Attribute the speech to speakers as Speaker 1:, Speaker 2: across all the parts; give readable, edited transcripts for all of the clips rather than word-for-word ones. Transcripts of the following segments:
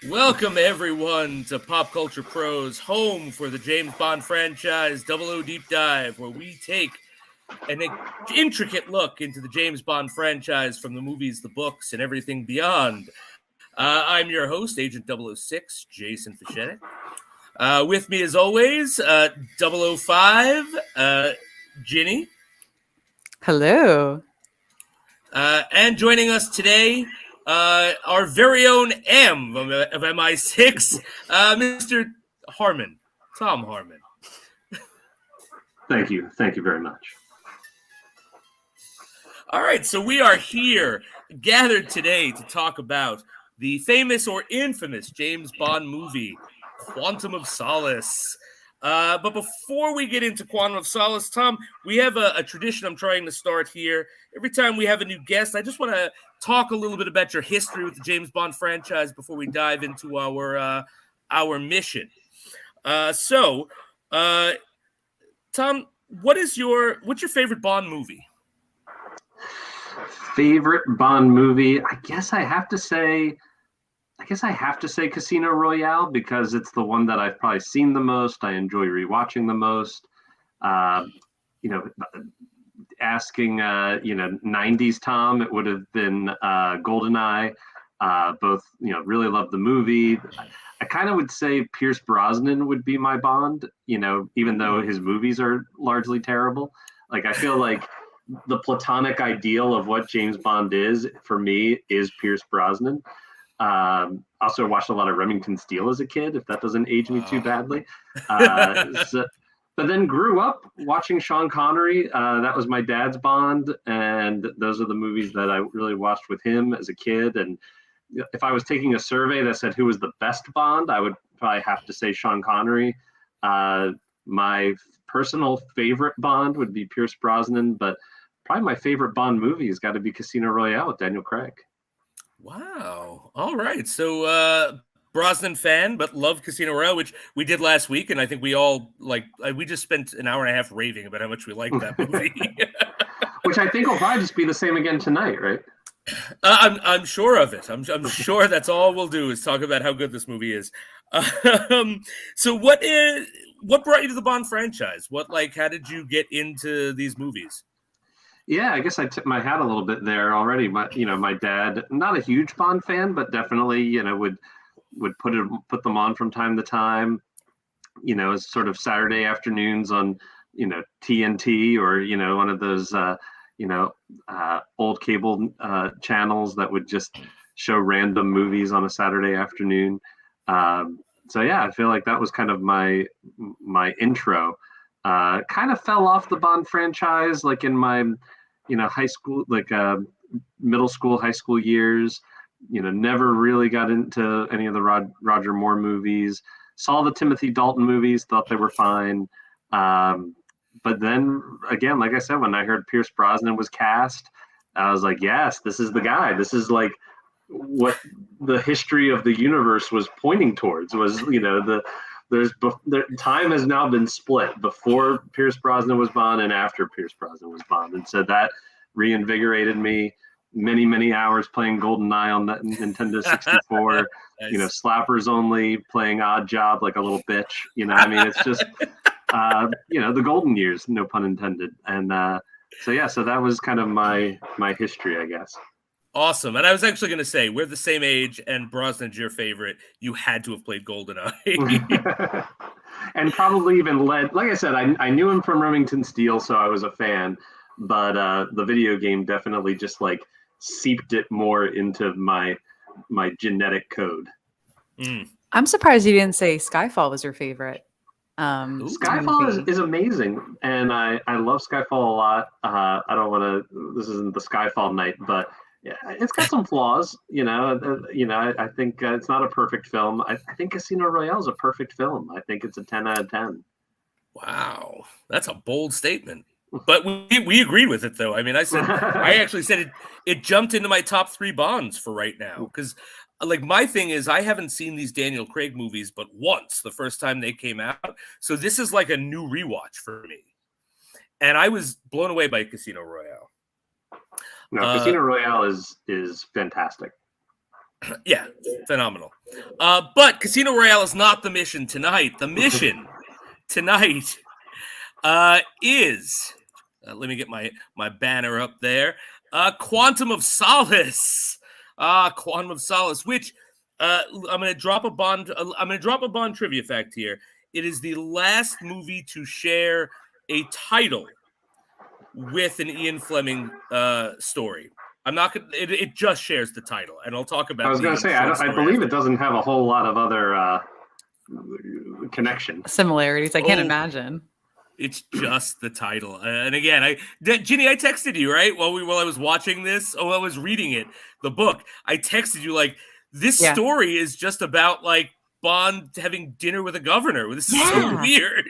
Speaker 1: Welcome, everyone, to Pop Culture Pros, home for the James Bond franchise Double O Deep Dive, where we take an intricate look into the James Bond franchise from the movies, the books, and everything beyond. I'm your host, Agent 006, Jason Fischetti. With me, as always, 005, Ginny.
Speaker 2: Hello.
Speaker 1: And joining us today, our very own M of MI6, Mr. Harmon, Tom Harmon.
Speaker 3: Thank you very much.
Speaker 1: All right, so we are here, gathered today to talk about the famous or infamous James Bond movie, Quantum of Solace. But before we get into Quantum of Solace, Tom, we have a tradition I'm trying to start here. Every time we have a new guest, I just want to talk a little bit about your history with the James Bond franchise before we dive into our mission. So, Tom, what's your favorite Bond movie?
Speaker 3: Favorite Bond movie? I guess I have to say Casino Royale, because it's the one that I've probably seen the most. I enjoy rewatching the most. Asking 90s Tom, it would have been GoldenEye. Both, really love the movie. I kind of would say Pierce Brosnan would be my Bond, even though his movies are largely terrible. Like, I feel like the platonic ideal of what James Bond is, for me, is Pierce Brosnan. Also watched a lot of Remington Steele as a kid, if that doesn't age me too badly. But then grew up watching Sean Connery. That was my dad's Bond, and those are the movies that I really watched with him as a kid. And if I was taking a survey that said who was the best Bond, I would probably have to say Sean Connery. My personal favorite Bond would be Pierce Brosnan, but probably my favorite Bond movie has got to be Casino Royale with Daniel Craig.
Speaker 1: Wow. All right. So, Brosnan fan, but love Casino Royale, which we did last week, and I think we all we just spent an hour and a half raving about how much we liked that movie.
Speaker 3: Which I think will probably just be the same again tonight, right?
Speaker 1: I'm sure of it. I'm sure that's all we'll do is talk about how good this movie is. So what brought you to the Bond franchise? How did you get into these movies?
Speaker 3: Yeah, I guess I tipped my hat a little bit there already. My dad, not a huge Bond fan, but definitely, would put them on from time to time, as sort of Saturday afternoons on, TNT or, one of those, old cable channels that would just show random movies on a Saturday afternoon. So yeah, I feel like that was kind of my intro. Kind of fell off the Bond franchise, like in my, high school, middle school, high school years. Never really got into any of the Roger Moore movies. Saw the Timothy Dalton movies, thought they were fine. But then again, like I said, when I heard Pierce Brosnan was cast, I was like, yes, this is the guy. This is like what the history of the universe was pointing towards. Was time has now been split before Pierce Brosnan was Bond and after Pierce Brosnan was Bond, and so that reinvigorated me. Many hours playing GoldenEye on that Nintendo 64. Nice. Slappers only, playing Odd Job like a little bitch. It's just the golden years, no pun intended. And so that was kind of my history, I guess.
Speaker 1: Awesome. And I was actually going to say, we're the same age, and Brosnan's your favorite. You had to have played GoldenEye.
Speaker 3: And probably even led, like I said, I knew him from Remington Steele, so I was a fan. But the video game definitely just seeped it more into my genetic code.
Speaker 2: I'm surprised you didn't say Skyfall was your favorite.
Speaker 3: Skyfall is amazing, and I love Skyfall a lot. I don't want to. This isn't the Skyfall night, but yeah, it's got some flaws. I think it's not a perfect film. I think Casino Royale is a perfect film. I think it's a 10 out of 10.
Speaker 1: Wow, that's a bold statement. But we agreed with it, though. I mean, I actually said it jumped into my top 3 Bonds for right now, because my thing is, I haven't seen these Daniel Craig movies but once, the first time they came out. So this is like a new rewatch for me. And I was blown away by Casino Royale.
Speaker 3: No, Casino Royale is fantastic.
Speaker 1: Yeah, phenomenal. But Casino Royale is not the mission tonight. The mission tonight is let me get my banner up there. Quantum of Solace. Quantum of Solace, which I'm going to drop a Bond. I'm going to drop a Bond trivia fact here. It is the last movie to share a title with an Ian Fleming story. I'm not gonna. It just shares the title, and I'll talk about.
Speaker 3: I was going to say, I believe it doesn't have a whole lot of other connection
Speaker 2: similarities. I can't imagine.
Speaker 1: It's just the title, and again, Ginny, I texted you right while I was watching this. While I was reading it, the book. I texted you like this story is just about like Bond having dinner with a governor. This is so weird.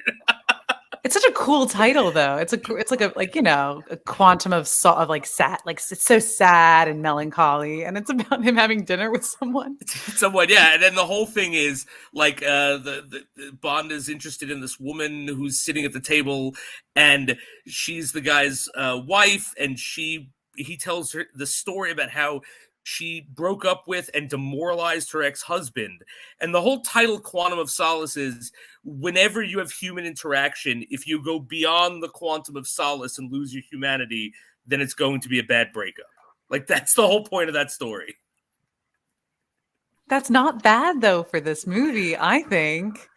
Speaker 2: It's such a cool title, though. It's like a quantum of sad, like it's so sad and melancholy, and it's about him having dinner with someone.
Speaker 1: Yeah. And then the whole thing is like the Bond is interested in this woman who's sitting at the table, and she's the guy's wife, and he tells her the story about how she broke up with and demoralized her ex-husband. And the whole title, Quantum of Solace, is whenever you have human interaction, if you go beyond the quantum of solace and lose your humanity, then it's going to be a bad breakup. Like, that's the whole point of that story.
Speaker 2: That's not bad, though, for this movie, I think.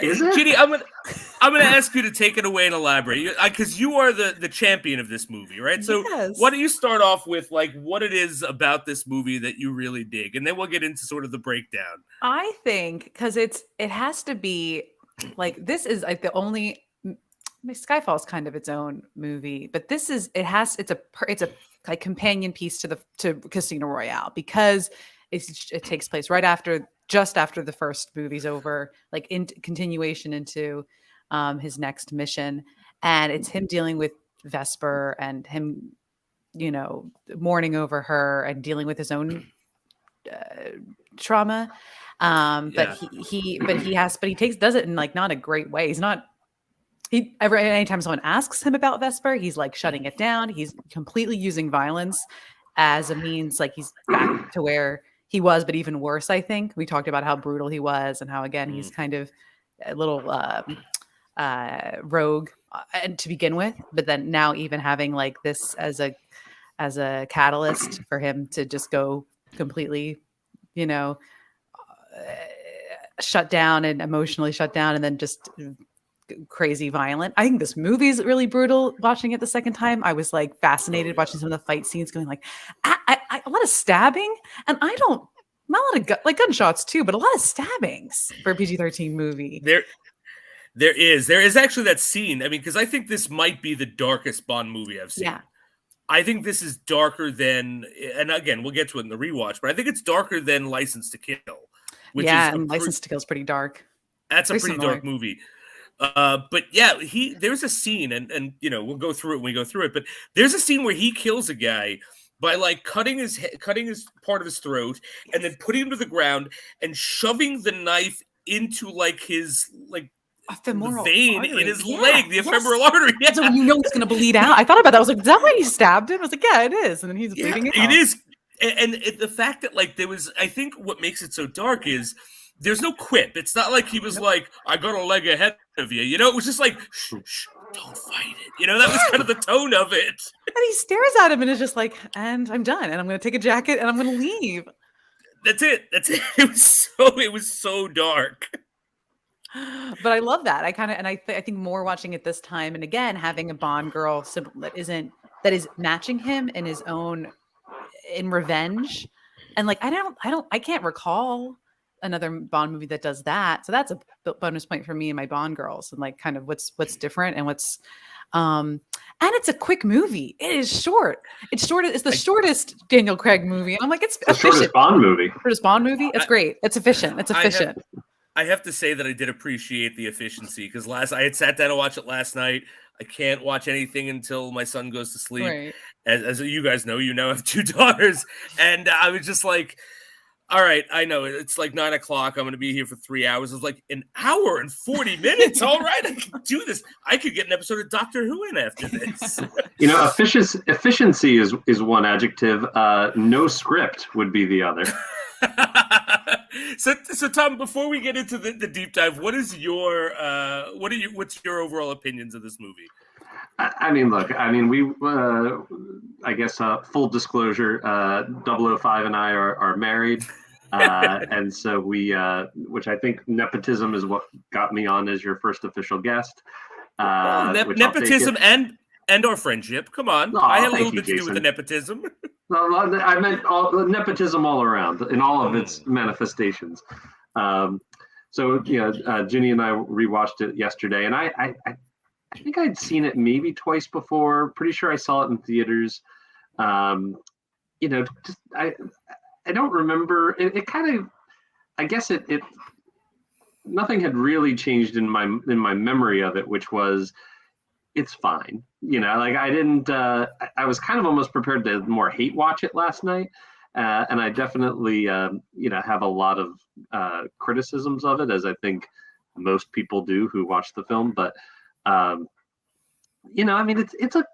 Speaker 1: Ginny, I'm gonna ask you to take it away and elaborate, because you are the champion of this movie, right? So why don't you start off with like what it is about this movie that you really dig, and then we'll get into sort of the breakdown.
Speaker 2: I think because it has to be like, this is like the only. Skyfall is kind of its own movie, but it's a like companion piece to Casino Royale, because it takes place just after the first movie's over, like in continuation into his next mission. And it's him dealing with Vesper and him, mourning over her and dealing with his own trauma. But he does it in like not a great way. He's not, anytime someone asks him about Vesper, he's like shutting it down. He's completely using violence as a means, like he's back to where he was, but even worse, I think. We talked about how brutal he was and how, again, he's kind of a little rogue to begin with. But then now even having like this as a catalyst for him to just go completely, shut down and emotionally shut down, and then just crazy violent. I think this movie is really brutal. Watching it the second time, I was like fascinated watching some of the fight scenes, going like a lot of stabbing, and not a lot of like gunshots too, but a lot of stabbings for a PG-13 movie.
Speaker 1: There is actually that scene. I mean, because I think this might be the darkest Bond movie I've seen. Yeah. I think this is darker than, and again, we'll get to it in the rewatch, but I think it's darker than License to Kill.
Speaker 2: And License to Kill is pretty dark.
Speaker 1: That's a pretty dark movie. But yeah, there's a scene, and we'll go through it when we go through it. But there's a scene where he kills a guy by like cutting his part of his throat, and then putting him to the ground and shoving the knife into like his like the vein artery in his leg, the ephemeral artery. Yeah.
Speaker 2: So you know it's going to bleed out. I thought about that. I was like, is that why he stabbed him? I was like, yeah, it is. And then he's bleeding out.
Speaker 1: It is. And the fact that like I think what makes it so dark is there's no quip. It's not like he was like, I got a leg ahead of you. It was just like, shh, don't fight it. That was kind of the tone of it.
Speaker 2: And he stares at him and is just like, and I'm done. And I'm going to take a jacket and I'm going to leave.
Speaker 1: That's it. It was so dark.
Speaker 2: But I love that. I think more watching it this time, and again having a Bond girl that is matching him in his own in revenge, and like I can't recall another Bond movie that does that. So that's a bonus point for me and my Bond girls, and like kind of what's different and what's and it's a quick movie. It is short. It's the shortest Daniel Craig movie. And I'm like, it's
Speaker 3: the shortest Bond movie.
Speaker 2: Shortest Bond movie. It's great. It's efficient.
Speaker 1: I have to say that I did appreciate the efficiency, because I had sat down to watch it last night. I can't watch anything until my son goes to sleep. Right. As you guys know, I have 2 daughters. And I was just like, all right, I know it's like 9 o'clock. I'm going to be here for 3 hours. I was like, an hour and 40 minutes. All right, I can do this. I could get an episode of Doctor Who in after this.
Speaker 3: Efficiency is one adjective. No script would be the other.
Speaker 1: So Tom, before we get into the deep dive, what's your overall opinions of this movie?
Speaker 3: I mean, look, we, I guess, full disclosure, 005 and I are married. And so which I think nepotism is what got me on as your first official guest.
Speaker 1: Nepotism and our friendship. Come on. I had a little bit to do with the nepotism.
Speaker 3: No, I meant nepotism all around in all of its manifestations. So, Ginny and I rewatched it yesterday, and I think I'd seen it maybe twice before. Pretty sure I saw it in theaters. I don't remember. It kind of, I guess it nothing had really changed in my memory of it, which was it's fine. I didn't. I was kind of almost prepared to more hate watch it last night, and I definitely have a lot of criticisms of it, as I think most people do who watch the film. But it's a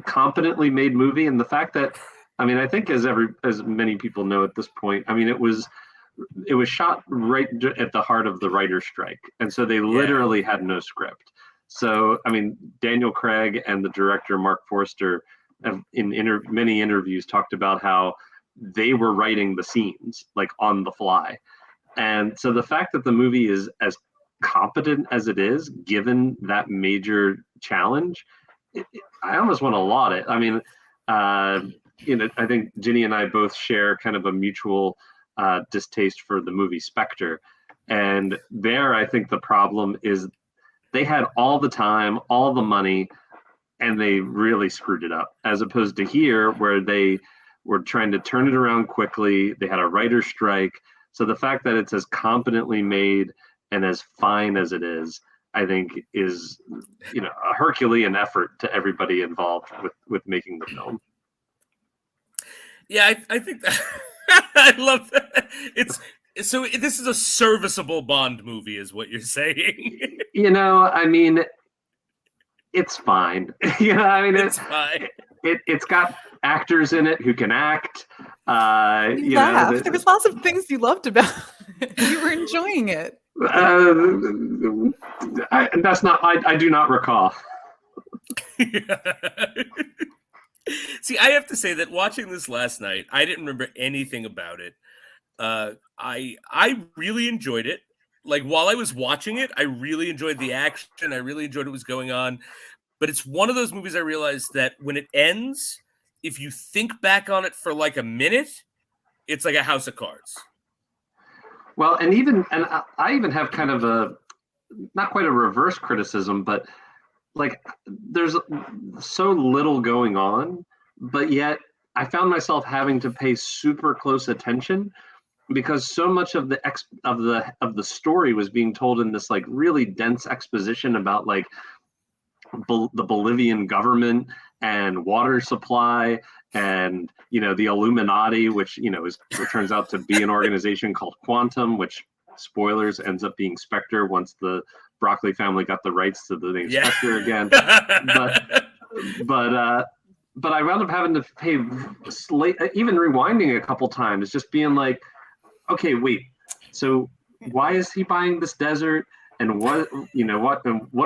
Speaker 3: competently made movie, and the fact that I think as many people know at this point, it was shot right at the heart of the writer's strike, and so they literally had no script. So, Daniel Craig and the director Mark Forster have in many interviews talked about how they were writing the scenes like on the fly. And so the fact that the movie is as competent as it is, given that major challenge, I almost want to laud it. I think Ginny and I both share kind of a mutual distaste for the movie Spectre. And there, I think the problem is they had all the time, all the money, and they really screwed it up, as opposed to here where they were trying to turn it around quickly. They had a writer's strike. So the fact that it's as competently made and as fine as it is, I think is, a Herculean effort to everybody involved with making the film.
Speaker 1: Yeah, I think that I love that. So this is a serviceable Bond movie, is what you're saying.
Speaker 3: It's fine. It's
Speaker 1: fine.
Speaker 3: It's got actors in it who can act.
Speaker 2: You laughed. There was lots of things you loved about it. You were enjoying it.
Speaker 3: That's not. I do not recall.
Speaker 1: See, I have to say that watching this last night, I didn't remember anything about it. I really enjoyed it. Like, while I was watching it, I really enjoyed the action. I really enjoyed what was going on. But it's one of those movies I realized that when it ends, if you think back on it for like a minute, it's like a house of cards.
Speaker 3: Well, and I even have kind of a, not quite a reverse criticism, but like there's so little going on, but yet I found myself having to pay super close attention because so much of the story was being told in this like really dense exposition about like the Bolivian government and water supply and the Illuminati, which it turns out to be an organization called Quantum, which, spoilers, ends up being Spectre once the Broccoli family got the rights to the name Spectre again. But I wound up having to pay even rewinding a couple times, just being like, okay, wait, so why is he buying this desert? And what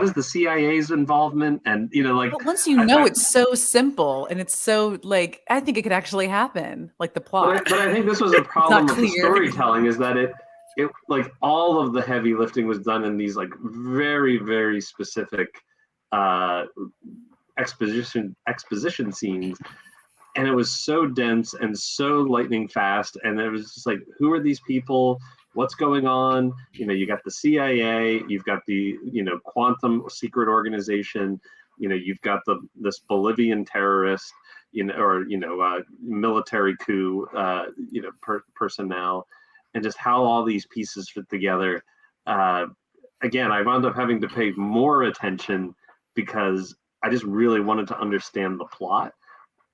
Speaker 3: is the CIA's involvement? And
Speaker 2: but once it's so simple and it's so like, I think it could actually happen, like the plot.
Speaker 3: But I think this was a problem of the storytelling, is that it like all of the heavy lifting was done in these like very, very specific exposition scenes, and it was so dense and so lightning fast, and it was just like, who are these people? What's going on? You got the CIA, you've got the Quantum secret organization, you've got this Bolivian terrorist, military coup, personnel, and just how all these pieces fit together. Again, I wound up having to pay more attention because I just really wanted to understand the plot,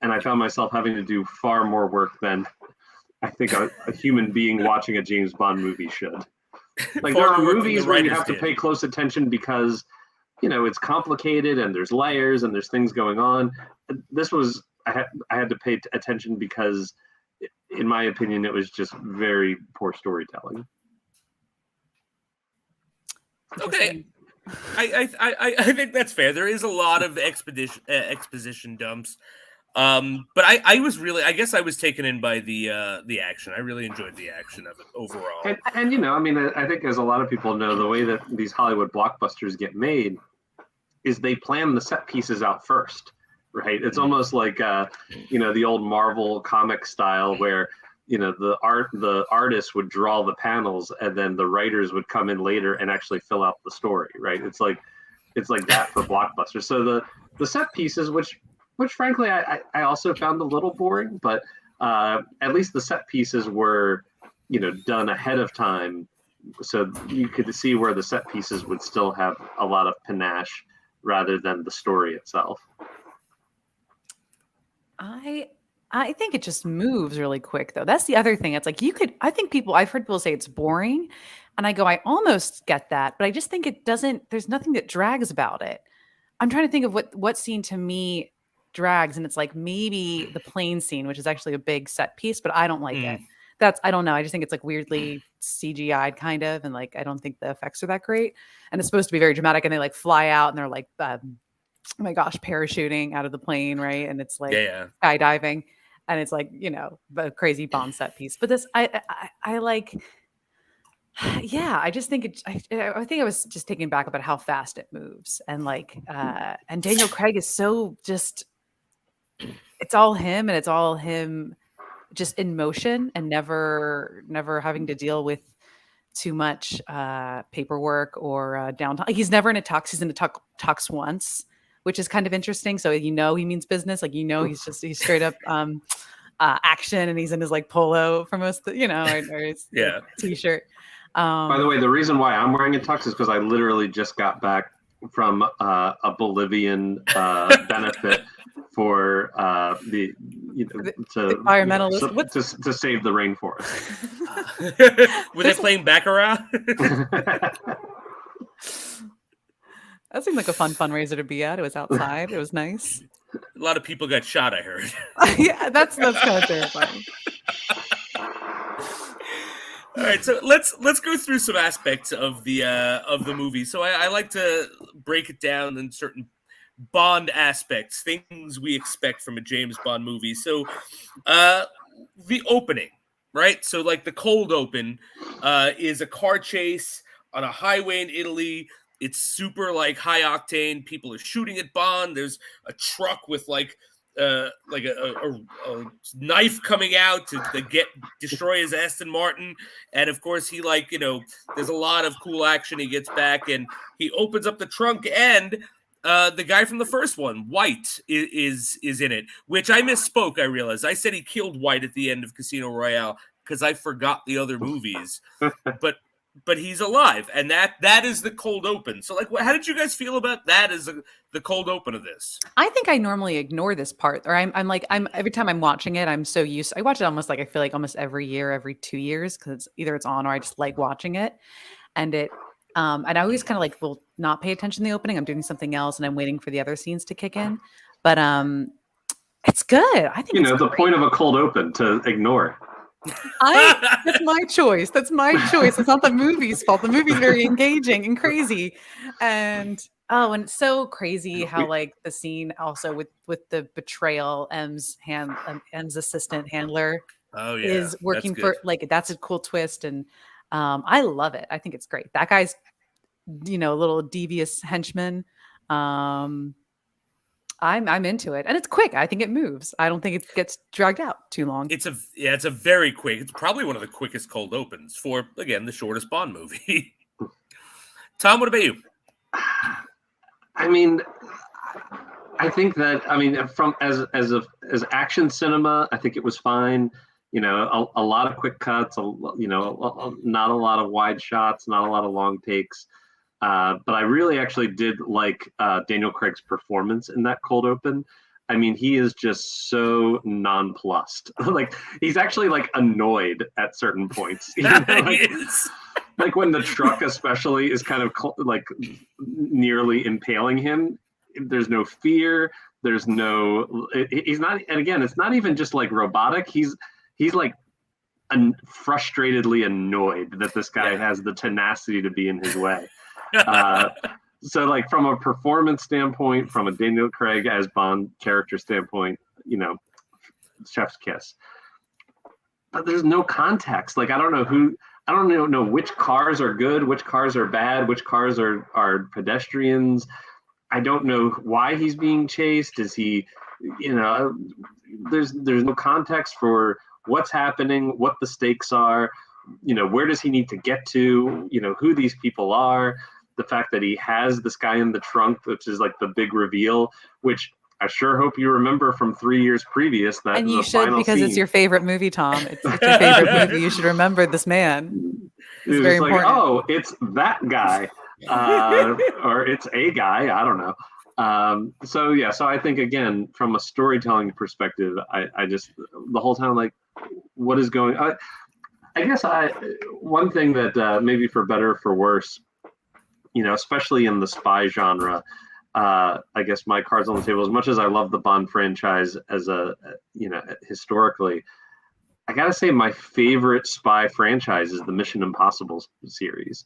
Speaker 3: and I found myself having to do far more work than I think a human being watching a James Bond movie should. Like, there are movies where you have to pay close attention because, it's complicated and there's layers and there's things going on. This was, I had to pay attention because in my opinion, it was just very poor storytelling.
Speaker 1: Okay. I think that's fair. There is a lot of exposition dumps. But I was really, I guess I was taken in by the action. I really enjoyed the action of it overall.
Speaker 3: And you know, I mean, I think as a lot of people know, the way that these Hollywood blockbusters get made is they plan the set pieces out first, right? It's almost like you know, the old Marvel comic style where, you know, the artist would draw the panels and then the writers would come in later and actually fill out the story, right? It's like that for blockbusters. So the set pieces, which frankly I also found a little boring, but at least the set pieces were, you know, done ahead of time, so you could see where the set pieces would still have a lot of panache rather than the story itself.
Speaker 2: I think it just moves really quick, though. That's the other thing. It's like I've heard people say it's boring, and I go, I almost get that, but I just think it doesn't. There's nothing that drags about it. I'm trying to think of what scene to me drags, and it's like maybe the plane scene, which is actually a big set piece, but I don't like it. I don't know. I just think it's like weirdly CGI'd kind of, and like I don't think the effects are that great. And it's supposed to be very dramatic, and they like fly out and they're like, oh my gosh, parachuting out of the plane, right? And it's like skydiving, and it's like, you know, a crazy Bond set piece. But this, I like. Yeah, I just think I think I was just taken back about how fast it moves, and like, and Daniel Craig is so just. It's all him just in motion and never having to deal with too much paperwork or downtime. Like, he's never in a tux. He's in a tux once, which is kind of interesting. So, you know, he means business. Like, you know, he's straight up action, and he's in his like polo for most of the, you know, or his t-shirt.
Speaker 3: By the way, the reason why I'm wearing a tux is because I literally just got back from a Bolivian benefit for the environmentalists to save the rainforest.
Speaker 1: Were they playing Baccarat?
Speaker 2: That seemed like a fun fundraiser to be at. It was outside. It was nice.
Speaker 1: A lot of people got shot, I heard.
Speaker 2: Yeah, that's kind of terrifying.
Speaker 1: All right, so let's go through some aspects of the movie. So I like to break it down in certain Bond aspects, things we expect from a James Bond movie. So the opening, right? So like the cold open is a car chase on a highway in Italy. It's super like high octane. People are shooting at Bond. There's a truck with like a knife coming out to destroy his Aston Martin, and of course he, like, you know, there's a lot of cool action. He gets back and he opens up the trunk, and the guy from the first one, White, is in it, which I misspoke. I realized I said he killed White at the end of Casino Royale because I forgot the other movies, but he's alive, and that is the cold open. So, like, how did you guys feel about that as the cold open of this?
Speaker 2: I think I normally ignore this part, or I'm every time I'm watching it, I'm so used. I watch it almost like I feel like almost every year, every 2 years, because either it's on or I just like watching it, and it. And I always kind of like will not pay attention to the opening. I'm doing something else, and I'm waiting for the other scenes to kick in. But it's good. I think,
Speaker 3: you know, the point of a cold open to ignore.
Speaker 2: That's my choice. That's my choice. It's not the movie's fault. The movie's very engaging and crazy, and it's so crazy how like the scene also with the betrayal. M's assistant handler is working for, like, that's a cool twist, and I love it. I think it's great. That guy's, you know, a little devious henchman. I'm into it, and it's quick. I think it moves. I don't think it gets dragged out too long.
Speaker 1: It's a very quick. It's probably one of the quickest cold opens for, again, the shortest Bond movie. Tom, what about you?
Speaker 3: I mean, I think that, I mean, from as action cinema, I think it was fine. You know, a lot of quick cuts. You know, not a lot of wide shots, not a lot of long takes. But I really actually did like Daniel Craig's performance in that cold open. I mean, he is just so nonplussed. Like, he's actually like annoyed at certain points. You know, like when the truck especially is kind of like nearly impaling him. There's no fear. There's no. He's not. And again, it's not even just like robotic. He's he's like frustratedly annoyed that this guy has the tenacity to be in his way. So like from a performance standpoint, from a Daniel Craig as Bond character standpoint, chef's kiss. But there's no context. Like I don't know which cars are good, which cars are bad, which cars are pedestrians. I don't know why he's being chased. Is he, there's no context for what's happening, what the stakes are, where does he need to get to, who these people are. The fact that he has this guy in the trunk, which is like the big reveal, which I sure hope you remember from 3 years previous. That
Speaker 2: and you should, because it's your favorite movie, Tom. It's your favorite movie. You should remember this man. It's very
Speaker 3: like,
Speaker 2: important.
Speaker 3: Oh, it's that guy, or it's a guy. I don't know. So I think, again, from a storytelling perspective, I just the whole time, like, what is going on? I guess one thing that maybe for better or for worse, especially in the spy genre, I guess my cards on the table, as much as I love the Bond franchise as historically, I gotta say my favorite spy franchise is the Mission Impossible series.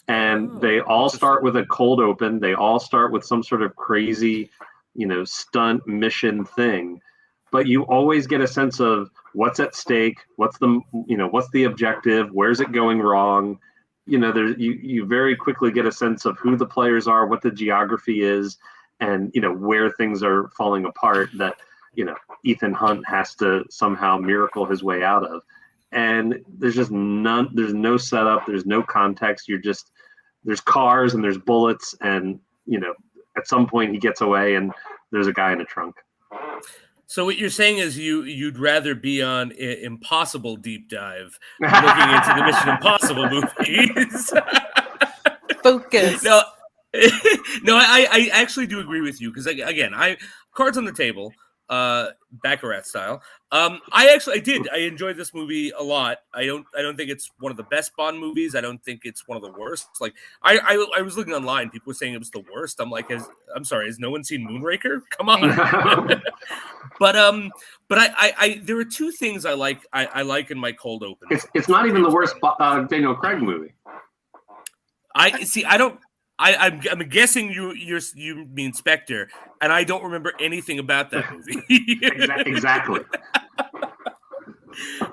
Speaker 3: And they all start with a cold open. They all start with some sort of crazy, stunt mission thing. But you always get a sense of what's at stake, what's the objective, where's it going wrong. You very quickly get a sense of who the players are, what the geography is, and where things are falling apart that Ethan Hunt has to somehow miracle his way out of. And there's just there's no setup, there's no context. There's cars and there's bullets, and at some point he gets away and there's a guy in a trunk.
Speaker 1: So what you're saying is you'd rather be on Impossible Deep Dive, looking into the Mission Impossible movies.
Speaker 2: Focus.
Speaker 1: No, I actually do agree with you, because again, cards on the table, Baccarat style. I enjoyed this movie a lot. I don't think it's one of the best Bond movies. I don't think it's one of the worst. Like I was looking online, people were saying it was the worst. I'm like, I'm sorry, has no one seen Moonraker? Come on. But I there are two things I like in my cold open.
Speaker 3: It's not even the worst Daniel Craig movie.
Speaker 1: I'm guessing you mean Spectre, and I don't remember anything about that movie.
Speaker 3: Exactly.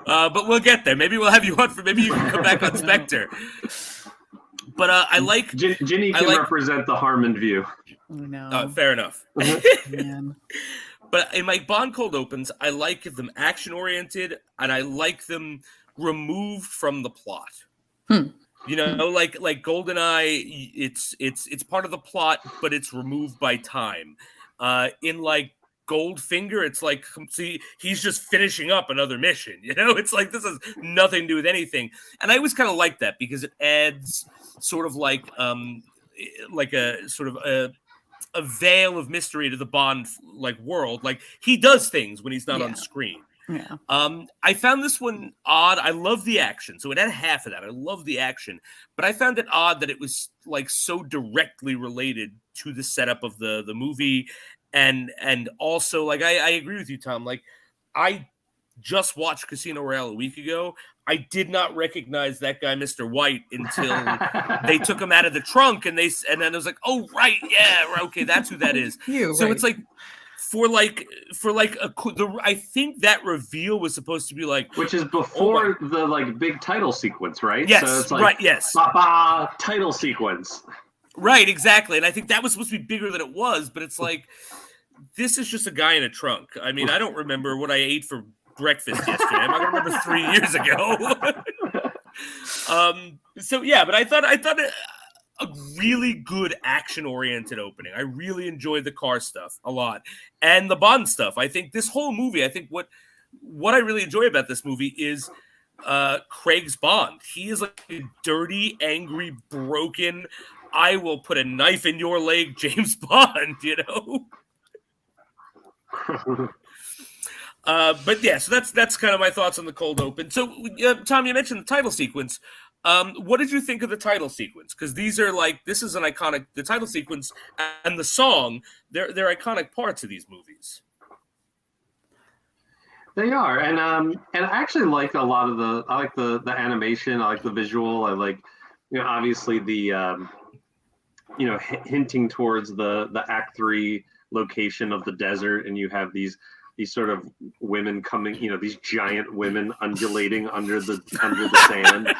Speaker 1: But we'll get there. Maybe we'll have you on maybe you can come back on Spectre. But I like
Speaker 3: Ginny can represent the Harmon view.
Speaker 2: No.
Speaker 1: Fair enough.
Speaker 2: Man.
Speaker 1: But in my Bond cold opens, I like them action oriented, and I like them removed from the plot. Like GoldenEye, it's part of the plot, but it's removed by time. In like Goldfinger, it's like, see, he's just finishing up another mission. It's like this has nothing to do with anything, and I always kind of like that because it adds sort of like a sort of a veil of mystery to the Bond like world. Like he does things when he's not on screen.
Speaker 2: Yeah.
Speaker 1: I found this one odd. I love the action, so it had half of that. I love the action, but I found it odd that it was like so directly related to the setup of the movie, and also like I agree with you, Tom. Like I just watched Casino Royale a week ago. I did not recognize that guy, Mr. White, until they took him out of the trunk, and then I was like, oh right, yeah, okay, that's who that is. It's like. I think that reveal was supposed to be like,
Speaker 3: which is before the like big title sequence, right?
Speaker 1: Yes,
Speaker 3: so it's like,
Speaker 1: right. Yes,
Speaker 3: title sequence.
Speaker 1: Right, exactly. And I think that was supposed to be bigger than it was, but it's like this is just a guy in a trunk. I mean, I don't remember what I ate for breakfast yesterday. I'm not gonna remember 3 years ago. So yeah, but I thought it. A really good action-oriented opening. I really enjoyed the car stuff a lot, and the Bond stuff. I think this whole movie. I think what I really enjoy about this movie is Craig's Bond. He is like a dirty, angry, broken. I will put a knife in your leg, James Bond. But yeah, so that's kind of my thoughts on the cold open. So Tom, you mentioned the title sequence. What did you think of the title sequence? Because this is an iconic, the title sequence and the song, they're iconic parts of these movies.
Speaker 3: They are, and I actually like a lot of the. I like the animation. I like the visual. I like, obviously the hinting towards the Act 3 location of the desert, and you have these sort of women coming, these giant women undulating under the sand.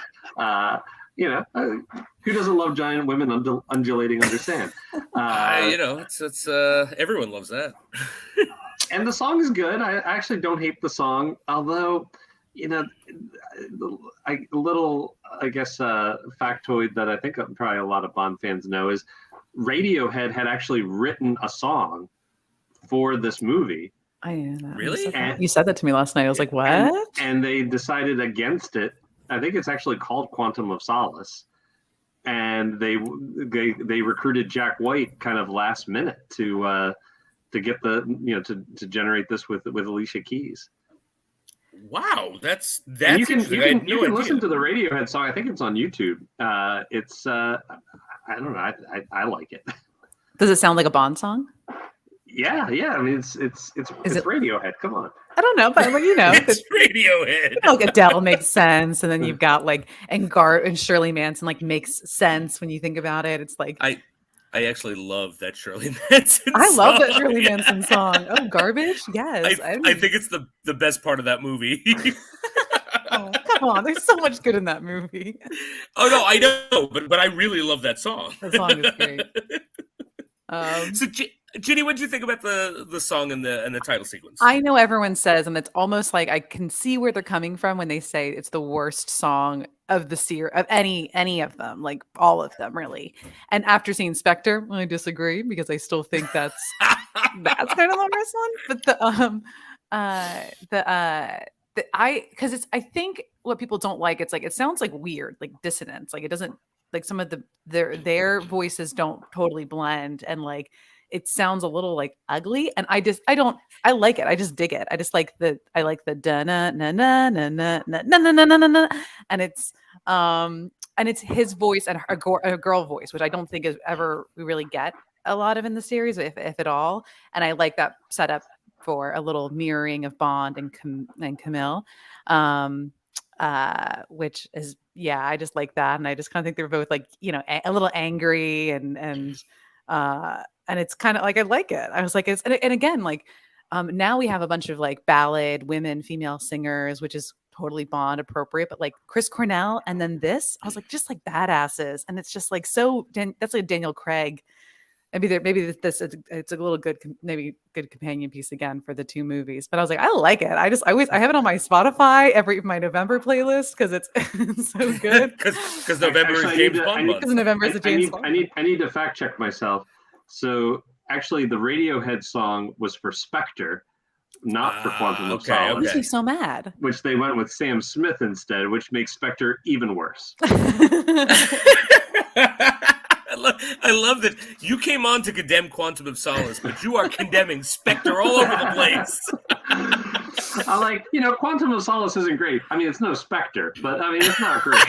Speaker 3: Who doesn't love giant women undulating under sand?
Speaker 1: It's everyone loves that.
Speaker 3: And the song is good. I actually don't hate the song, although, a little, I guess, factoid that I think probably a lot of Bond fans know is Radiohead had actually written a song for this movie.
Speaker 2: I know that.
Speaker 1: Really?
Speaker 2: You said that to me last night. I was like, what?
Speaker 3: And they decided against it. I think it's actually called Quantum of Solace. And they recruited Jack White kind of last minute to get the to generate this with Alicia Keys.
Speaker 1: Wow, that's
Speaker 3: and you can listen to the Radiohead song. I think it's on YouTube. It's I don't know. I like it.
Speaker 2: Does it sound like a Bond song?
Speaker 3: Yeah. I mean, it's Radiohead. Come on.
Speaker 2: I don't know, but
Speaker 1: it's Radiohead.
Speaker 2: Like Adele makes sense, and then you've got and Shirley Manson makes sense when you think about it. It's like
Speaker 1: I actually love that Shirley Manson
Speaker 2: I
Speaker 1: song.
Speaker 2: love that Shirley Manson song. Oh, garbage? Yes.
Speaker 1: I think it's the best part of that movie.
Speaker 2: Oh, come on. There's so much good in that movie.
Speaker 1: Oh, no, I know. But I really love that song.
Speaker 2: That song is great.
Speaker 1: So, Ginny, what did you think about the song and the title sequence?
Speaker 2: I know everyone says, and it's almost like I can see where they're coming from when they say it's the worst song of the series, of any of them, like all of them, really. And after seeing Spectre, I disagree because I still think that's kind of the worst one. But because it's, I think what people don't like, it's like it sounds like weird, like dissonance, like it doesn't, like some of their voices don't totally blend, and like it sounds a little like ugly, and I like it. I just dig it. I like the da na na na na na na na na na na, and it's his voice and a girl voice, which I don't think is ever we really get a lot of in the series, if at all. And I like that setup for a little mirroring of Bond and Camille, which is I just like that, and I just kind of think they're both like a little angry and it's kind of like I like it. I was like, and again, like now we have a bunch of like ballad women, female singers, which is totally Bond appropriate. But like Chris Cornell, and then this, I was like, just like badasses, and it's just like that's like Daniel Craig. Maybe this it's a little good companion piece again for the two movies. But I was like, I like it. I have it on my Spotify my November playlist because it's so good.
Speaker 1: Because November is James Bond month.
Speaker 2: Because November is a James Bond.
Speaker 3: I need to fact check myself. So actually, the Radiohead song was for Spectre, not for Quantum of Solace.
Speaker 2: What makes me so mad?
Speaker 3: Which they went with Sam Smith instead, which makes Spectre even worse.
Speaker 1: I love that you came on to condemn Quantum of Solace, but you are condemning Spectre all over the place.
Speaker 3: I like, Quantum of Solace isn't great. I mean, it's no Spectre, but I mean, it's not great.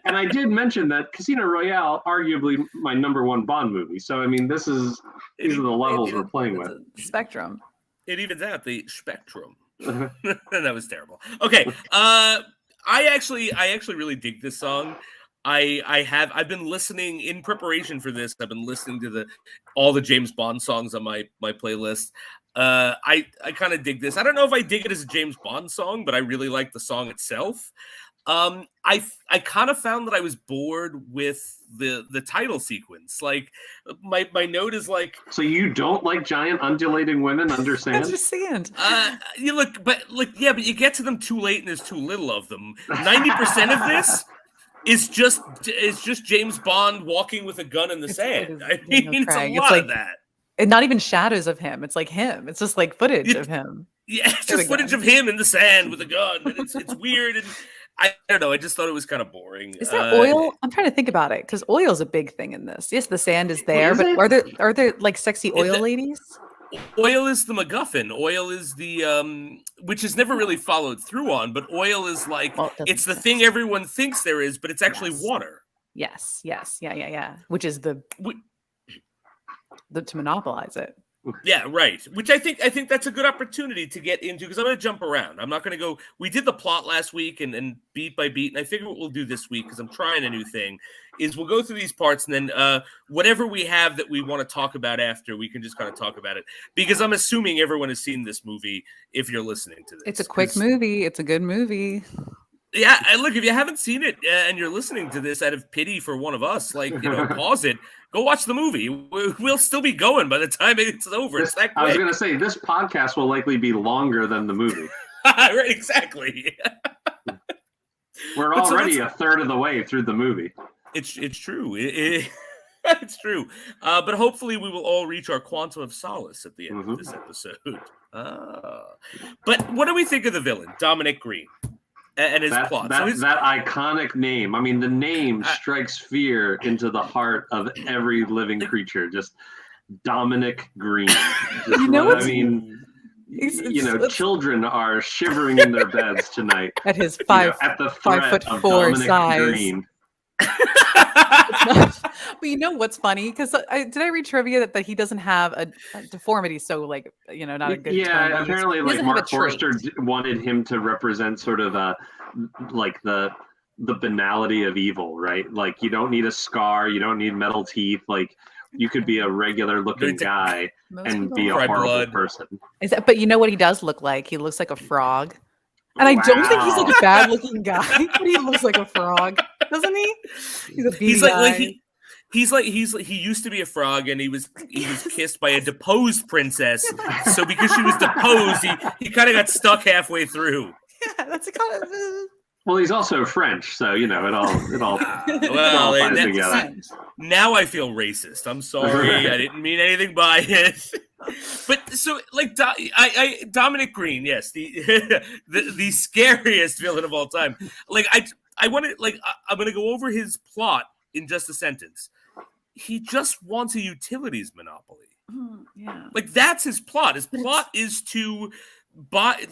Speaker 3: And I did mention that Casino Royale, arguably my number one Bond movie. So, I mean, these are the levels we're playing with.
Speaker 2: Spectrum.
Speaker 1: It evens out the spectrum. That was terrible. Okay. I actually really dig this song. I've been listening in preparation for this. I've been listening to all the James Bond songs on my playlist. I kind of dig this. I don't know if I dig it as a James Bond song, but I really like the song itself. I kind of found that I was bored with the title sequence. Like my note is like,
Speaker 3: so you don't like giant undulating women under sand?
Speaker 2: Under sand.
Speaker 1: But you get to them too late and there's too little of them. 90% of this is just James Bond walking with a gun in the sand. I mean, it's a lot of that.
Speaker 2: And not even shadows of him. It's like him. It's just like footage of him.
Speaker 1: Yeah, it's just footage of him in the sand with a gun. And it's weird. And I don't know. I just thought it was kind of boring.
Speaker 2: Is there oil? I'm trying to think about it because oil is a big thing in this. Yes, the sand is there, but are there like sexy oil ladies?
Speaker 1: Oil is the MacGuffin. Oil is the which is never really followed through on, but oil is like it's the thing everyone thinks there is, but it's actually water.
Speaker 2: Yes. Yeah. Which is to monopolize it.
Speaker 1: Yeah, right. Which I think that's a good opportunity to get into, because I'm going to jump around. I'm not going to go. We did the plot last week and beat by beat, and I figure what we'll do this week, because I'm trying a new thing, is we'll go through these parts, and then whatever we have that we want to talk about after, we can just kind of talk about it, because I'm assuming everyone has seen this movie if you're listening to this.
Speaker 2: It's a quick movie. It's a good movie.
Speaker 1: Yeah, and look, if you haven't seen it and you're listening to this out of pity for one of us, pause it, go watch the movie. We'll still be going by the time it's over. It's that quick.
Speaker 3: I was going to say, this podcast will likely be longer than the movie.
Speaker 1: Right, exactly.
Speaker 3: We're already a third of the way through the movie.
Speaker 1: It's true. It's true. But hopefully we will all reach our quantum of solace at the end of this episode. But what do we think of the villain, Dominic Green? And his plot.
Speaker 3: That iconic name. I mean, the name strikes fear into the heart of every living creature. Just Dominic Green. Children are shivering in their beds tonight
Speaker 2: at his 5'4" size.
Speaker 3: Green.
Speaker 2: But you know what's funny? Because did I read trivia that he doesn't have a deformity? So not a good.
Speaker 3: Yeah, apparently, Mark Forster wanted him to represent sort of the banality of evil, right? Like, you don't need a scar, you don't need metal teeth, like you could be a regular looking guy and be a horrible person.
Speaker 2: But you know what he does look like? He looks like a frog. And I don't think he's like a bad looking guy, but he looks like a frog, doesn't he? He's a beady guy.
Speaker 1: He used to be a frog, and he was kissed by a deposed princess. So because she was deposed, he kind of got stuck halfway through.
Speaker 2: Yeah, that's kind of.
Speaker 3: Well, he's also French, so it all ties together.
Speaker 1: Now I feel racist. I'm sorry, I didn't mean anything by it. But so, Dominic Green, yes, the scariest villain of all time. I'm gonna go over his plot in just a sentence. He just wants a utilities monopoly.
Speaker 2: Yeah,
Speaker 1: that's his plot. His plot is to buy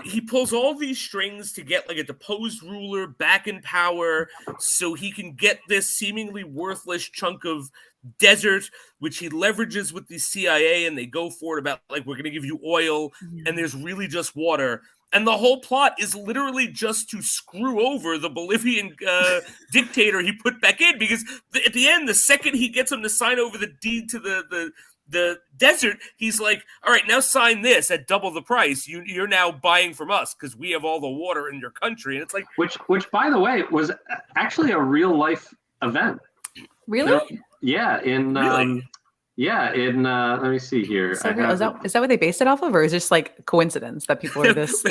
Speaker 1: he pulls all these strings to get a deposed ruler back in power so he can get this seemingly worthless chunk of desert, which he leverages with the CIA, and they go for it about we're going to give you oil, and there's really just water. And the whole plot is literally just to screw over the Bolivian dictator he put back in, because at the end, the second he gets him to sign over the deed to the desert, he's like, all right, now sign this at double the price. You're now buying from us because we have all the water in your country. And it's like,
Speaker 3: which by the way was actually a real life event.
Speaker 2: Really?
Speaker 3: Yeah. Let me see here.
Speaker 2: So is that what they based it off of, or is it just coincidence that people are this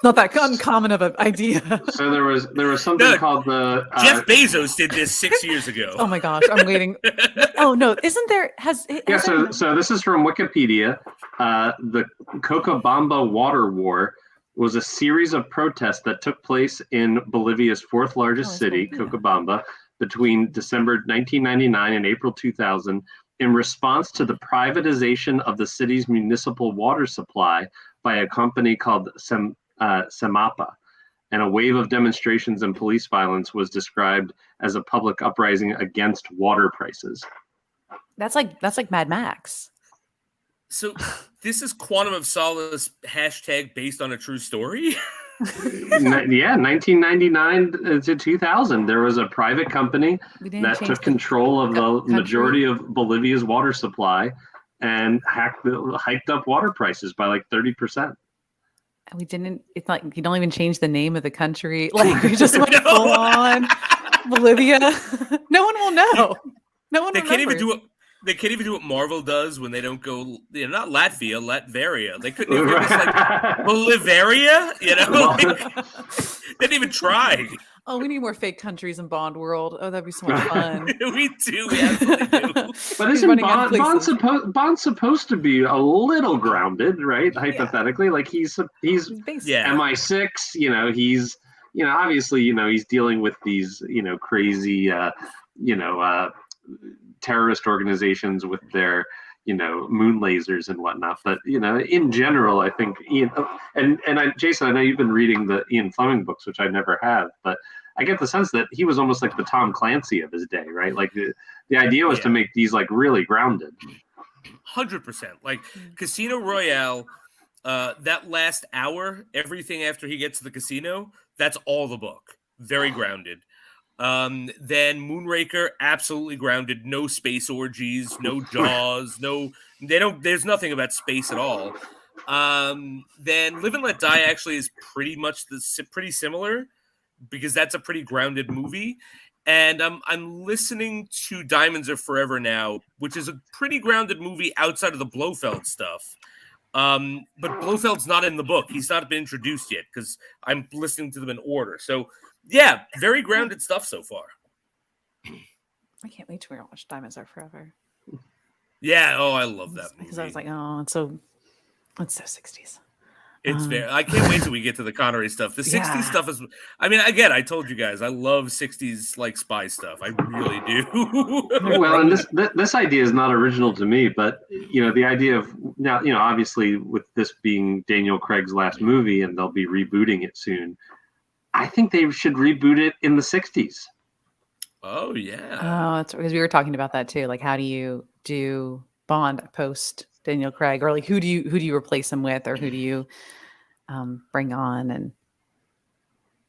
Speaker 2: not that uncommon of an idea?
Speaker 3: So there was something called the
Speaker 1: Jeff Bezos did this 6 years ago.
Speaker 2: Oh my gosh, I'm waiting. Oh no, isn't there
Speaker 3: So this is from Wikipedia. The Cochabamba Water War was a series of protests that took place in Bolivia's fourth largest city, Cochabamba, between December 1999 and April 2000. In response to the privatization of the city's municipal water supply by a company called Semapa, and a wave of demonstrations and police violence was described as a public uprising against water prices.
Speaker 2: That's like Mad Max.
Speaker 1: So this is Quantum of Solace # based on a true story?
Speaker 3: Yeah, 1999 to 2000, there was a private company that took control of the majority of Bolivia's water supply and hiked up water prices by 30%.
Speaker 2: And we didn't. It's like you don't even change the name of the country. We just went full on Bolivia. No one will know. No one.
Speaker 1: They can't even do it. They can't even do what Marvel does when they don't go, not Latvia, Latveria. They couldn't even give us Bolivaria, they didn't even try.
Speaker 2: Oh, we need more fake countries in Bond world. Oh, that'd be so much fun.
Speaker 1: We do, we absolutely do.
Speaker 3: But isn't Bond's supposed to be a little grounded, right? Hypothetically, he's MI6. He's obviously he's dealing with these crazy terrorist organizations with their moon lasers and whatnot, but in general, I think Jason, I know you've been reading the Ian Fleming books, which I never have, but I get the sense that he was almost like the Tom Clancy of his day, right? The idea was to make these really grounded.
Speaker 1: 100%. Like Casino Royale, that last hour, everything after he gets to the casino, that's all the book. Very grounded. Then Moonraker, absolutely grounded. No space orgies, no Jaws, there's nothing about space at all. Then Live and Let Die actually is pretty much pretty similar, because that's a pretty grounded movie. And I'm listening to Diamonds Are Forever now, which is a pretty grounded movie outside of the Blofeld stuff. But Blofeld's not in the book. He's not been introduced yet, because I'm listening to them in order. So yeah, very grounded stuff so far.
Speaker 2: I can't wait to watch Diamonds Are Forever.
Speaker 1: Yeah, I love that movie.
Speaker 2: Because I was like, oh, it's so 60s.
Speaker 1: It's very. I can't wait till we get to the Connery stuff. The 60s stuff is. I mean, again, I told you guys, I love 60s like spy stuff. I really do.
Speaker 3: Well, and this idea is not original to me, but the idea of now, obviously with this being Daniel Craig's last movie, and they'll be rebooting it soon. I think they should reboot it in the 60s.
Speaker 1: Oh yeah.
Speaker 2: Oh, that's because we were talking about that too. Like, how do you do Bond post Daniel Craig, or like who do you replace him with, or who do you bring on?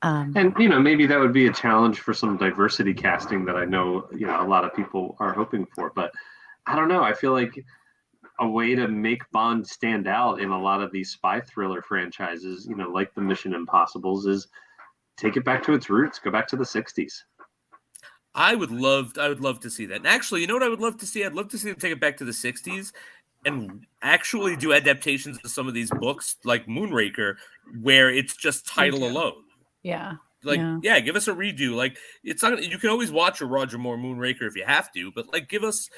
Speaker 2: And
Speaker 3: maybe that would be a challenge for some diversity casting that I know a lot of people are hoping for. But I don't know. I feel like a way to make Bond stand out in a lot of these spy thriller franchises, like the Mission Impossibles, is take it back to its roots. Go back to the 60s.
Speaker 1: I would love to see that. And actually, you know what I would love to see? I'd love to see them take it back to the 60s and actually do adaptations of some of these books, like Moonraker, where it's just title alone.
Speaker 2: Yeah.
Speaker 1: Like, yeah, give us a redo. Like, it's not. You can always watch a Roger Moore Moonraker if you have to, but like, give us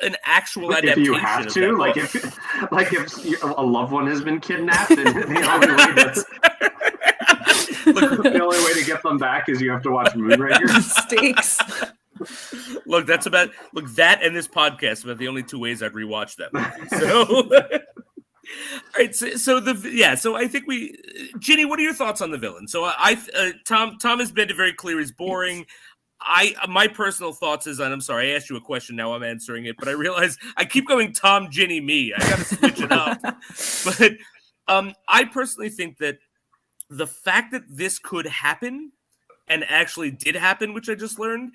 Speaker 1: an actual adaptation.
Speaker 3: If you have to, like if a loved one has been kidnapped, and the only way that's the only way to get them back is you have to watch Moonraker.
Speaker 2: Stakes.
Speaker 1: Look, that and this podcast about the only two ways I'd rewatch that movie. So, all right. So I think Ginny, what are your thoughts on the villain? So Tom has made it very clear he's boring. My personal thoughts is, and I'm sorry, I asked you a question, now I'm answering it, but I realize I keep going Tom, Ginny, me. I got to switch it up. But I personally think that the fact that this could happen and actually did happen, which I just learned,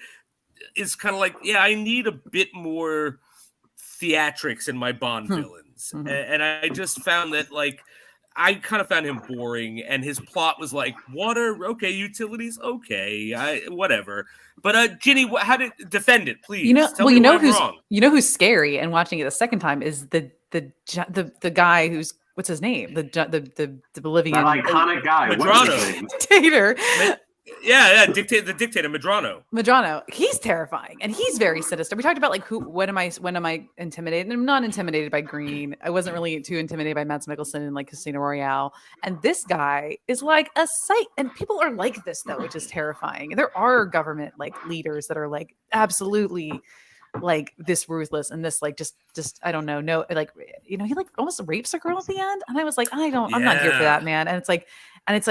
Speaker 1: is kind of like, I need a bit more theatrics in my Bond villains. Mm-hmm. And I just found that, like, I kind of found him boring, and his plot was like, water, okay, utilities, okay, whatever. But Ginny, how to defend it, please?
Speaker 2: Who's scary, and watching it the second time is the guy who's, what's his name? The Bolivian,
Speaker 3: that iconic guy,
Speaker 1: Medrano,
Speaker 2: dictator.
Speaker 1: The dictator
Speaker 2: Medrano. He's terrifying, and he's very sinister. We talked about like when am I intimidated? And I'm not intimidated by Green. I wasn't really too intimidated by Mads Mikkelsen in like Casino Royale. And this guy is like a sight. And people are like this though, which is terrifying. And there are government like leaders that are like absolutely like this ruthless and this like just I don't know, no, like he like almost rapes a girl at the end, and I was like, I'm not here for that, man. And it's like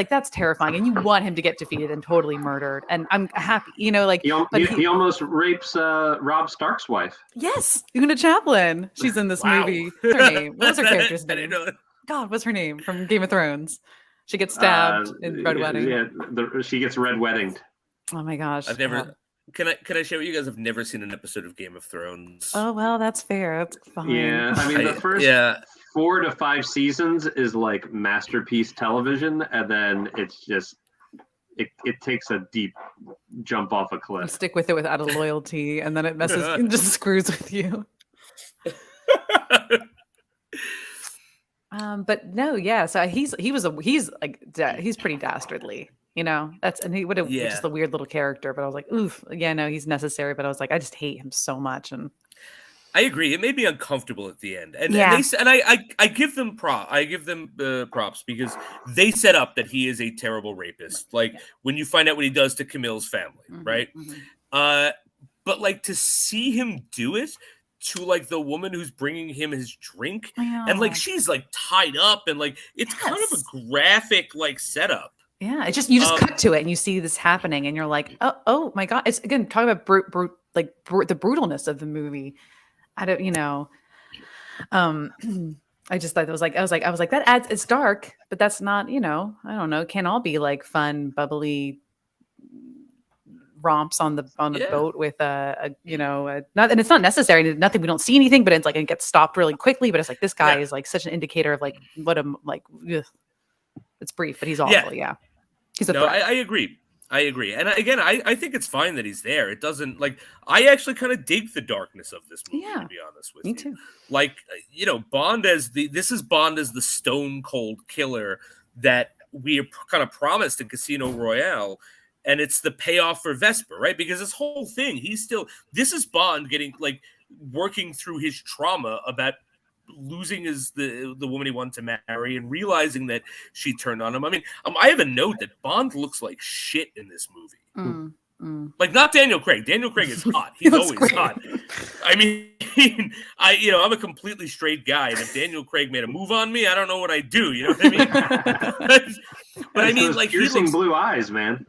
Speaker 2: that's terrifying, and you want him to get defeated and totally murdered, and I'm happy, like
Speaker 3: he almost rapes Rob Stark's wife.
Speaker 2: Yes, Una Chaplin, she's in this movie. What's her name? What was her character's name? God, what's her name from Game of Thrones? She gets stabbed in Red Wedding.
Speaker 3: Yeah, she gets red weddinged.
Speaker 2: Oh my gosh,
Speaker 1: I've never. Can I share with you guys? I've never seen an episode of Game of Thrones.
Speaker 2: Oh well, that's fair. That's fine.
Speaker 3: Yeah, I mean the first 4 to 5 seasons is like masterpiece television, and then it's just it takes a deep jump off a cliff.
Speaker 2: You stick with it out of loyalty, and then it messes and just screws with you. But no, yeah. So he's pretty dastardly. And he would have just a weird little character, but I was like, oof, he's necessary. But I was like, I just hate him so much. And
Speaker 1: I agree. It made me uncomfortable at the end. And I give them props because they set up that he is a terrible rapist. Like when you find out what he does to Camille's family, right? Mm-hmm. But like to see him do it to like the woman who's bringing him his drink, and like she's like tied up, and like it's kind of a graphic like setup.
Speaker 2: Yeah, it's just you just cut to it and you see this happening, and you're like, oh my god! It's again talking about the brutalness of the movie. I don't, I just thought it was like I was like that adds, it's dark, but that's not, I don't know, it can't all be like fun, bubbly romps on the boat with not, and it's not necessary, nothing, we don't see anything, but it's like it gets stopped really quickly, but it's like this guy is like such an indicator of like what a like ugh. It's brief, but he's awful. He's a threat.
Speaker 1: I agree. And again, I think it's fine that he's there. It doesn't, like, I actually kind of dig the darkness of this movie, to be honest with you.
Speaker 2: Me too.
Speaker 1: Like, Bond as the stone cold killer that we kind of promised in Casino Royale. And it's the payoff for Vesper, right? Because this whole thing, this is Bond getting, like, working through his trauma about losing the woman he wanted to marry and realizing that she turned on him. I mean, I have a note that Bond looks like shit in this movie. Like, not Daniel Craig. Daniel Craig is hot. He's always great. Hot. I mean, I'm a completely straight guy, and if Daniel Craig made a move on me, I don't know what I'd do. You know what I mean? but I mean, like,
Speaker 3: piercing blue eyes, man.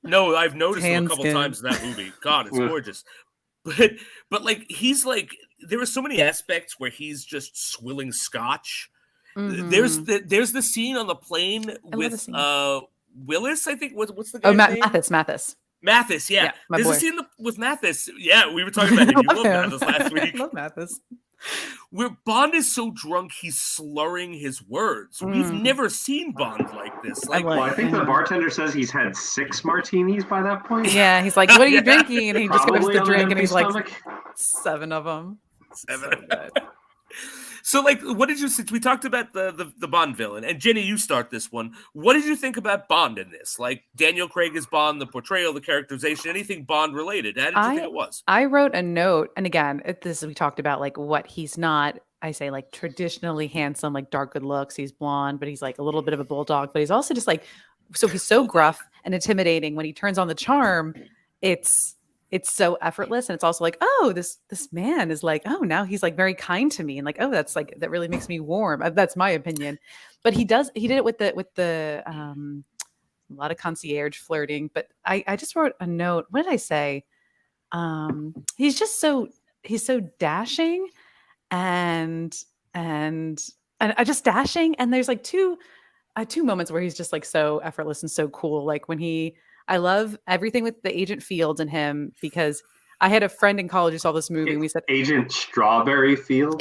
Speaker 1: No, I've noticed him a couple times in that movie. God, it's gorgeous. But like, he's like, there are so many aspects where he's just swilling scotch. There's the scene on the plane with Willis, I think. What's the guy's name? Mathis, yeah. There's a scene with Mathis. Yeah, we were talking about him. You loved Mathis last week.
Speaker 2: I love Mathis.
Speaker 1: Where Bond is so drunk, he's slurring his words. We've never seen Bond like this. Like,
Speaker 3: I think the bartender says he's had 6 martinis by that point.
Speaker 2: Yeah, he's like, "What are you drinking?" And he just goes to drink, and he's like, 7 of them.
Speaker 1: 7. So, like, what did you say? We talked about the Bond villain, and Jenny, you start this one. What did you think about Bond in this? Like, Daniel Craig as Bond, the portrayal, the characterization, anything Bond related? How did you think it was?
Speaker 2: I wrote a note, and again, we talked about like what he's not. I say like traditionally handsome, like dark good looks. He's blonde, but he's like a little bit of a bulldog. But he's also just like, so he's so gruff and intimidating. When he turns on the charm, it's so effortless, and it's also like, oh, this man is like, oh, now he's like very kind to me, and like, oh, that's like, that really makes me warm. That's my opinion. But he did it with the a lot of concierge flirting. But I just wrote a note. What did I say? He's so dashing, and I just dashing. And there's like two moments where he's just like so effortless and so cool. Like when I love everything with the Agent Fields and him, because I had a friend in college who saw this movie and we said
Speaker 3: Agent Strawberry Fields.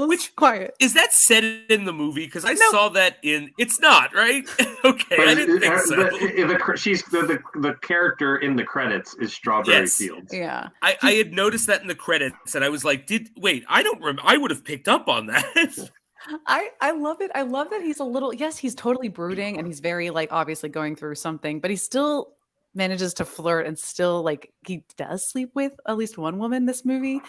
Speaker 1: Which quiet. Is that said in the movie? Because I saw that it's not, right? Okay, but I didn't think so.
Speaker 3: The character in the credits is Strawberry Fields.
Speaker 2: Yeah.
Speaker 1: I had noticed that in the credits and I was like, I would have picked up on that.
Speaker 2: I love it. I love that he's he's totally brooding and he's very like obviously going through something, but he still manages to flirt and still like he does sleep with at least one woman in this movie.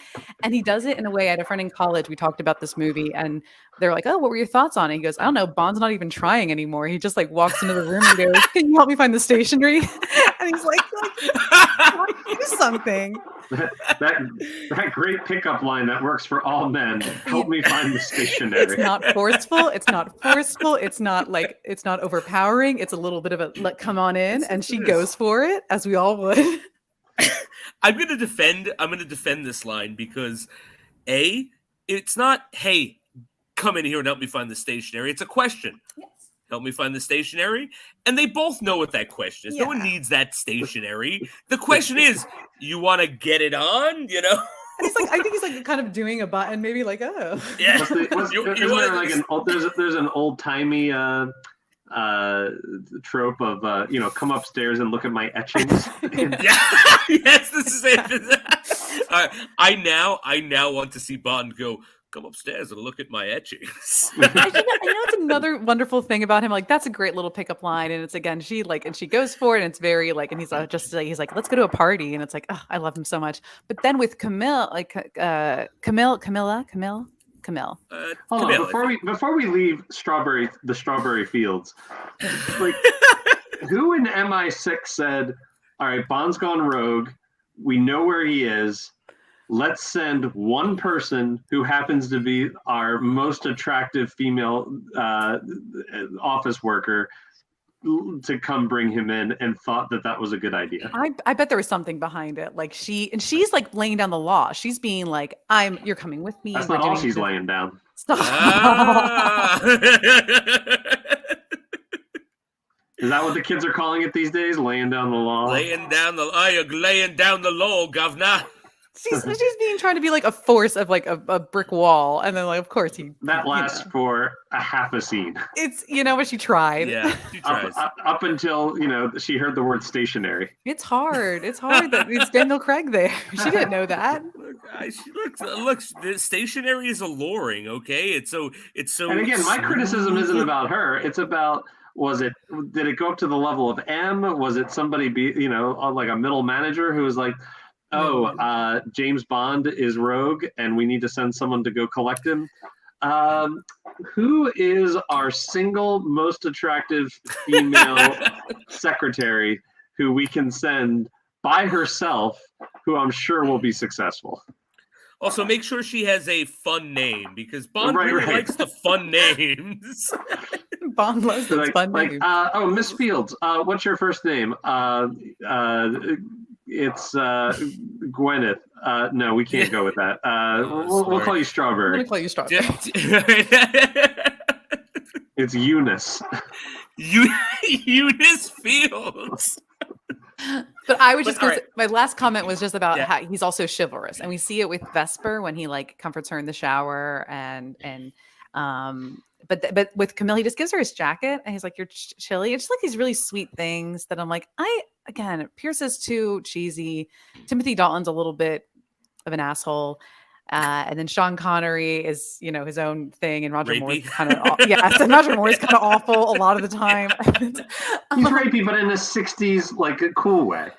Speaker 2: And he does it in a way. I had a friend in college. We talked about this movie and they're like, oh, what were your thoughts on it? He goes, I don't know. Bond's not even trying anymore. He just like walks into the room and goes, can you help me find the stationery? And he's like do something.
Speaker 3: That great pickup line that works for all men. Help me find the stationery.
Speaker 2: It's not forceful. It's not forceful. It's not overpowering. It's a little bit of a come on in, and she goes for it, as we all would.
Speaker 1: I'm gonna defend this line because it's not, hey, come in here and help me find the stationery. It's a question. Yes. Help me find the stationery. And they both know what that question is. Yeah. No one needs that stationery. The question is, you want to get it on, you know?
Speaker 2: And he's like, I think he's like kind of doing a button, maybe like, oh.
Speaker 1: Yeah.
Speaker 3: There's an old-timey trope of, come upstairs and look at my etchings.
Speaker 1: Yeah. Yes, this is it. I now want to see Bond go, come upstairs and look at my etchings.
Speaker 2: I know it's another wonderful thing about him. Like that's a great little pickup line, and it's again she goes for it, and it's very like, and he's like, let's go to a party, and it's like, oh, I love him so much. But then with Camille, Camille.
Speaker 3: Hold on, before we leave the Strawberry Fields, like who in MI6 said, all right, Bond's gone rogue, we know where he is. Let's send one person who happens to be our most attractive female office worker. to come bring him in and thought that was a good idea.
Speaker 2: I bet there was something behind it. Like she's like laying down the law. She's being like, you're coming with me.
Speaker 3: That's
Speaker 2: we're
Speaker 3: not all
Speaker 2: doing
Speaker 3: she's
Speaker 2: this."
Speaker 3: laying down.
Speaker 2: Stop.
Speaker 3: Is that what the kids are calling it these days? Laying down the law?
Speaker 1: laying down the law, governor.
Speaker 2: She's trying to be like a force of like a brick wall, and then like of course
Speaker 3: that lasts for a half a scene.
Speaker 2: It's what she tried.
Speaker 1: Yeah, she tries.
Speaker 3: Up until she heard the word stationary.
Speaker 2: It's hard. It's hard that it's Daniel Craig there. She didn't know that.
Speaker 1: Look, the stationary is alluring. Okay, it's so.
Speaker 3: And again, my criticism isn't about her. It's about. Did it go up to the level of M? Was it somebody like a middle manager who was like, oh, James Bond is rogue and we need to send someone to go collect him? Who is our single most attractive female secretary who we can send by herself, who I'm sure will be successful?
Speaker 1: Also, make sure she has a fun name because Bond really likes the fun names.
Speaker 2: Bond loves those fun names.
Speaker 3: Miss Fields, what's your first name? It's Gwyneth. No, we can't go with that. We'll call you Strawberry.
Speaker 2: I'm gonna call you Strawberry.
Speaker 3: It's Eunice.
Speaker 1: Eunice Fields.
Speaker 2: But I was just my last comment was just about how he's also chivalrous, and we see it with Vesper when he like comforts her in the shower, but with Camille he just gives her his jacket and he's like, you're chilly. It's just like these really sweet things that I'm like, Pierce is too cheesy. Timothy Dalton's a little bit of an asshole. And then Sean Connery is, his own thing, and Roger Moore's kind of and Roger Moore's kind of awful a lot of the time.
Speaker 3: He's rapey, but in a 60s like a cool way.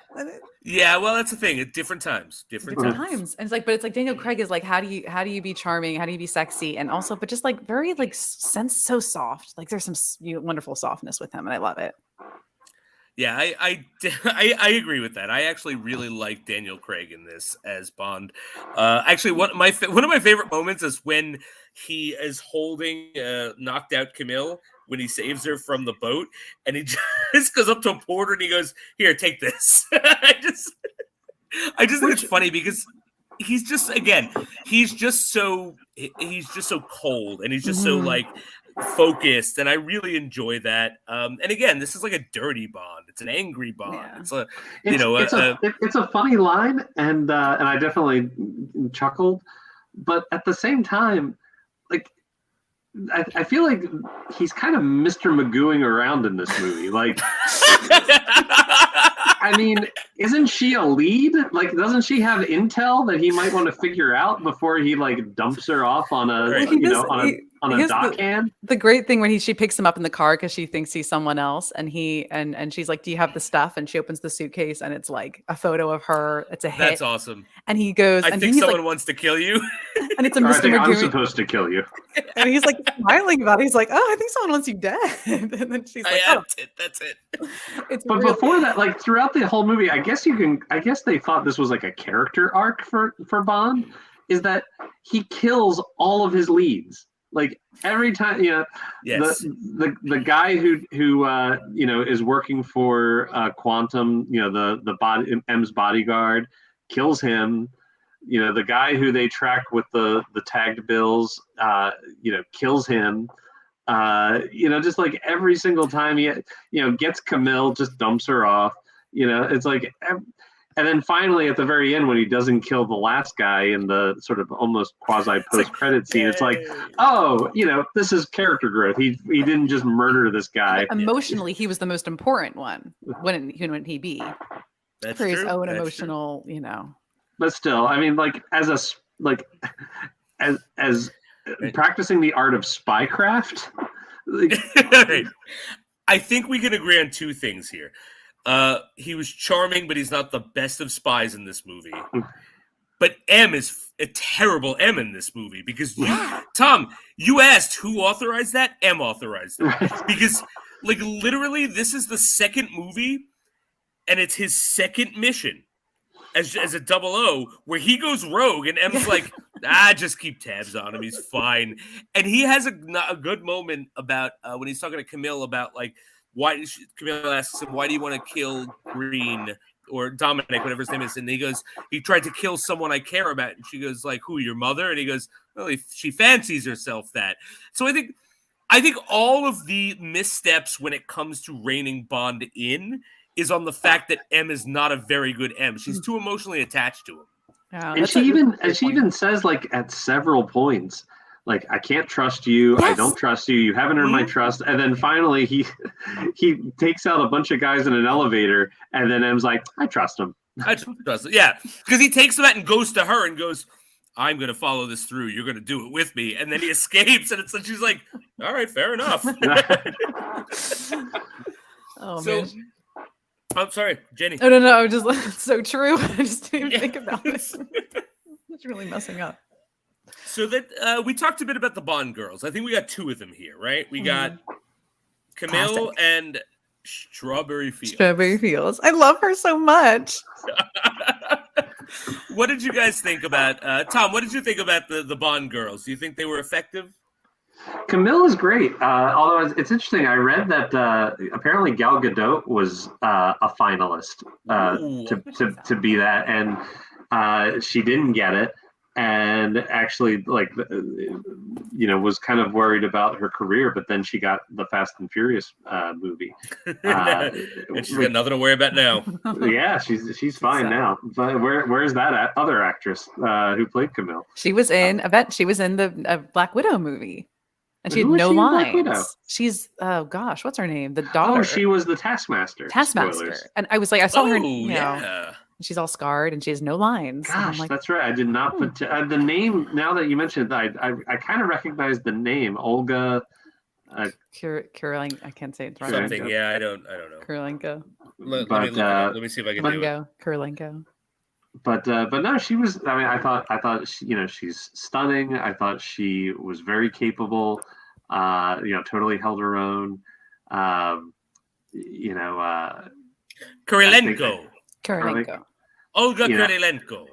Speaker 1: Yeah, well, that's the thing. At different times, different times.
Speaker 2: And it's like Daniel Craig is like, how do you be charming? How do you be sexy? And also, but just like very like so soft. Like there's some wonderful softness with him, and I love it.
Speaker 1: Yeah, I agree with that. I actually really like Daniel Craig in this as Bond. Actually, one of my favorite moments is when he is holding knocked out Camille when he saves her from the boat, and he just goes up to a porter and he goes, "Here, take this." I just think it's funny because he's just so cold, and he's just so like focused, and I really enjoy that. And again, this is like a dirty Bond. It's an angry Bond. Yeah.
Speaker 3: It's a funny line, and I definitely chuckled, but at the same time, like I feel like he's kind of Mr. Magooing around in this movie. Like, I mean, isn't she a lead? Like, doesn't she have intel that he might want to figure out before he like dumps her off on a on a dockhand?
Speaker 2: The great thing when she picks him up in the car because she thinks he's someone else, and and she's like, "Do you have the stuff?" And she opens the suitcase, and it's like a photo of her. It's a hit.
Speaker 1: That's awesome.
Speaker 2: And he goes,
Speaker 1: "I think someone wants to kill you."
Speaker 2: And it's a Mr.
Speaker 3: I think
Speaker 2: Magoo.
Speaker 3: I'm supposed to kill you.
Speaker 2: And he's like smiling about it. He's like, "Oh, I think someone wants you dead." And then she's like,
Speaker 1: "That's it."
Speaker 3: But before that, like throughout the whole movie, I guess they thought this was like a character arc for Bond. Is that he kills all of his leads. Like every time,
Speaker 1: yes.
Speaker 3: the guy who is working for Quantum, the M's bodyguard, kills him. The guy who they track with the tagged bills, kills him. Just like every single time he, gets Camille, just dumps her off. It's like. And then finally, at the very end, when he doesn't kill the last guy in the sort of almost quasi post-credit scene, it's like, oh, this is character growth. He didn't just murder this guy.
Speaker 2: Emotionally, he was the most important one. Wouldn't he be?
Speaker 1: That's
Speaker 2: for his
Speaker 1: true.
Speaker 2: own
Speaker 1: That's
Speaker 2: emotional,
Speaker 3: But still, I mean, like as practicing the art of spycraft.
Speaker 1: I think we can agree on two things here. He was charming, but he's not the best of spies in this movie. But M is a terrible M in this movie because Tom, you asked who authorized that? M authorized that. Because like literally this is the second movie and it's his second mission as a 00 where he goes rogue and M's like, just keep tabs on him. He's fine. And he has a good moment about when he's talking to Camille about like Camille asks him, why do you want to kill Green or Dominic, whatever his name is? And he tried to kill someone I care about. And she goes like, who, your mother? And he goes, well, she fancies herself that. So I think all of the missteps when it comes to reining Bond in is on the fact that M is not a very good M. She's too emotionally attached to him.
Speaker 3: And she even says, like, at several points, like, I can't trust you. Yes. I don't trust you. You haven't earned my trust. And then finally he takes out a bunch of guys in an elevator, and then M's like, I trust him.
Speaker 1: I trust him. Yeah, because he takes them out and goes to her and goes, I'm going to follow this through. You're going to do it with me. And then he escapes, and she's like, all right, fair enough.
Speaker 2: Man.
Speaker 1: I'm sorry, Jenny.
Speaker 2: Oh, no. It's so true. I just didn't even think about this. It's really messing up.
Speaker 1: So that we talked a bit about the Bond girls. I think we got two of them here, right? We got Camille and Strawberry Fields.
Speaker 2: Strawberry Fields. I love her so much.
Speaker 1: What did you guys think about Tom? What did you think about the Bond girls? Do you think they were effective?
Speaker 3: Camille is great. Although it's interesting, I read that apparently Gal Gadot was a finalist to be that, and she didn't get it, and actually, like, was kind of worried about her career. But then she got the Fast and Furious movie,
Speaker 1: and she's got nothing to worry about now.
Speaker 3: Yeah, she's fine now. But where's that other actress who played Camille?
Speaker 2: She was in the Black Widow movie. And she had no lines. She's, oh gosh, what's her name? The daughter.
Speaker 3: Oh, she was the Taskmaster.
Speaker 2: Spoilers. And I was like, I saw her.
Speaker 1: Yeah.
Speaker 2: She's all scarred and she has no lines.
Speaker 3: Gosh,
Speaker 2: like,
Speaker 3: that's right. I did not put the name. Now that you mentioned it, I kind of recognize the name, Olga.
Speaker 2: Kurylenko. I can't say it right.
Speaker 1: Something. Yeah, I don't know.
Speaker 2: Kurylenko.
Speaker 1: Let me see if I can do it.
Speaker 2: Kurylenko.
Speaker 3: But no, she was. I mean, I thought she, she's stunning. I thought she was very capable. Totally held her own.
Speaker 1: Kurylenko. Olga
Speaker 3: Kurylenko.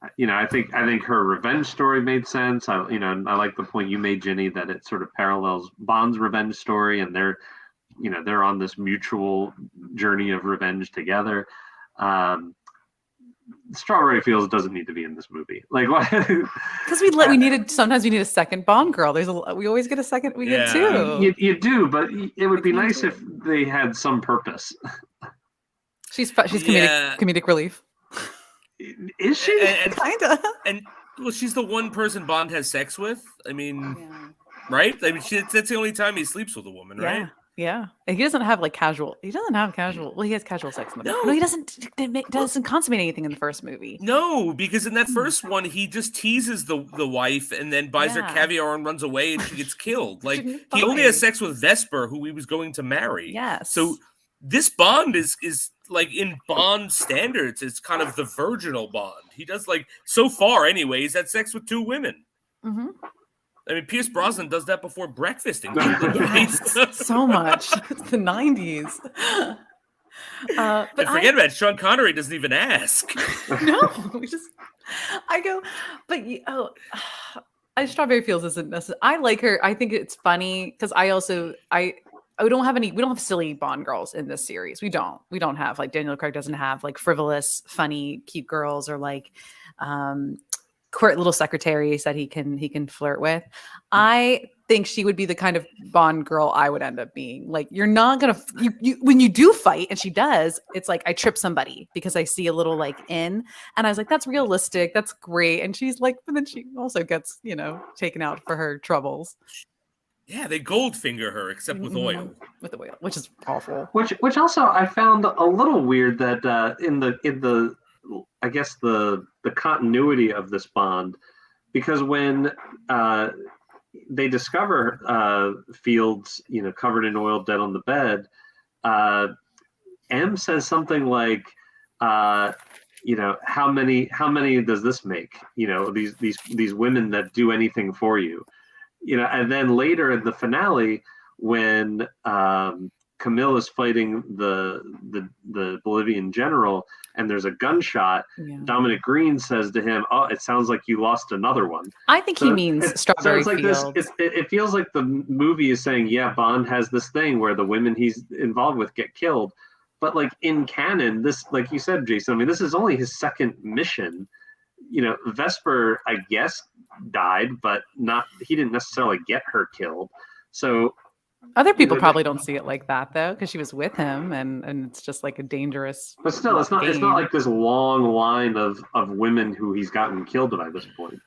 Speaker 3: I think her revenge story made sense. I like the point you made, Jenny, that it sort of parallels Bond's revenge story, and they're on this mutual journey of revenge together. Strawberry Fields doesn't need to be in this movie. Like, what?
Speaker 2: Because sometimes we need a second Bond girl. We always get a second. We get two.
Speaker 3: You do, but it would be nice if they had some purpose.
Speaker 2: She's comedic relief.
Speaker 3: Is she?
Speaker 2: Kinda.
Speaker 1: And well, she's the one person Bond has sex with. I mean, right? I mean, that's the only time he sleeps with a woman, right?
Speaker 2: Yeah. He doesn't have casual. Well, he has casual sex in the movie. No, he doesn't consummate anything in the first movie.
Speaker 1: No, because in that first one, he just teases the wife and then buys her caviar and runs away, and she gets killed. Like, he only has sex with Vesper, who he was going to marry.
Speaker 2: Yes.
Speaker 1: So this Bond is like, in Bond standards, it's kind of the virginal Bond. He does, so far anyway, he's had sex with two women. Mm-hmm. I mean, Pierce Brosnan does that before breakfasting.
Speaker 2: Yes, so much. It's the 90s.
Speaker 1: But forget about it. Sean Connery doesn't even ask.
Speaker 2: No, Strawberry Fields isn't necessary. I like her. I think it's funny because we don't have silly Bond girls in this series. We don't have, Daniel Craig doesn't have frivolous, funny, cute girls or little secretaries that he can flirt with. I think she would be the kind of Bond girl I would end up being. You're not gonna when you do fight, and she does, it's I trip somebody because I see a little in, and I was like, that's realistic, that's great. And she's but then she also gets taken out for her troubles.
Speaker 1: Yeah, they Goldfinger her except with oil.
Speaker 2: With the oil, which is awful.
Speaker 3: Which also I found a little weird that in the I guess the continuity of this Bond, because when they discover Fields, covered in oil, dead on the bed, M says something like, how many does this make? These women that do anything for you, and then later in the finale when Camille is fighting the Bolivian general, and there's a gunshot.
Speaker 2: Yeah.
Speaker 3: Dominic Green says to him, "Oh, it sounds like you lost another one."
Speaker 2: I think he means Strawberry
Speaker 3: like
Speaker 2: Fields.
Speaker 3: It feels like the movie is saying, yeah, Bond has this thing where the women he's involved with get killed, but like in canon, this, like you said, Jason, I mean, this is only his second mission. You know, Vesper, I guess, died, but he didn't necessarily get her killed. So
Speaker 2: other people probably don't see it like that though, because she was with him, and it's just like a dangerous.
Speaker 3: But still, it's not like this long line of women who he's gotten killed by this point.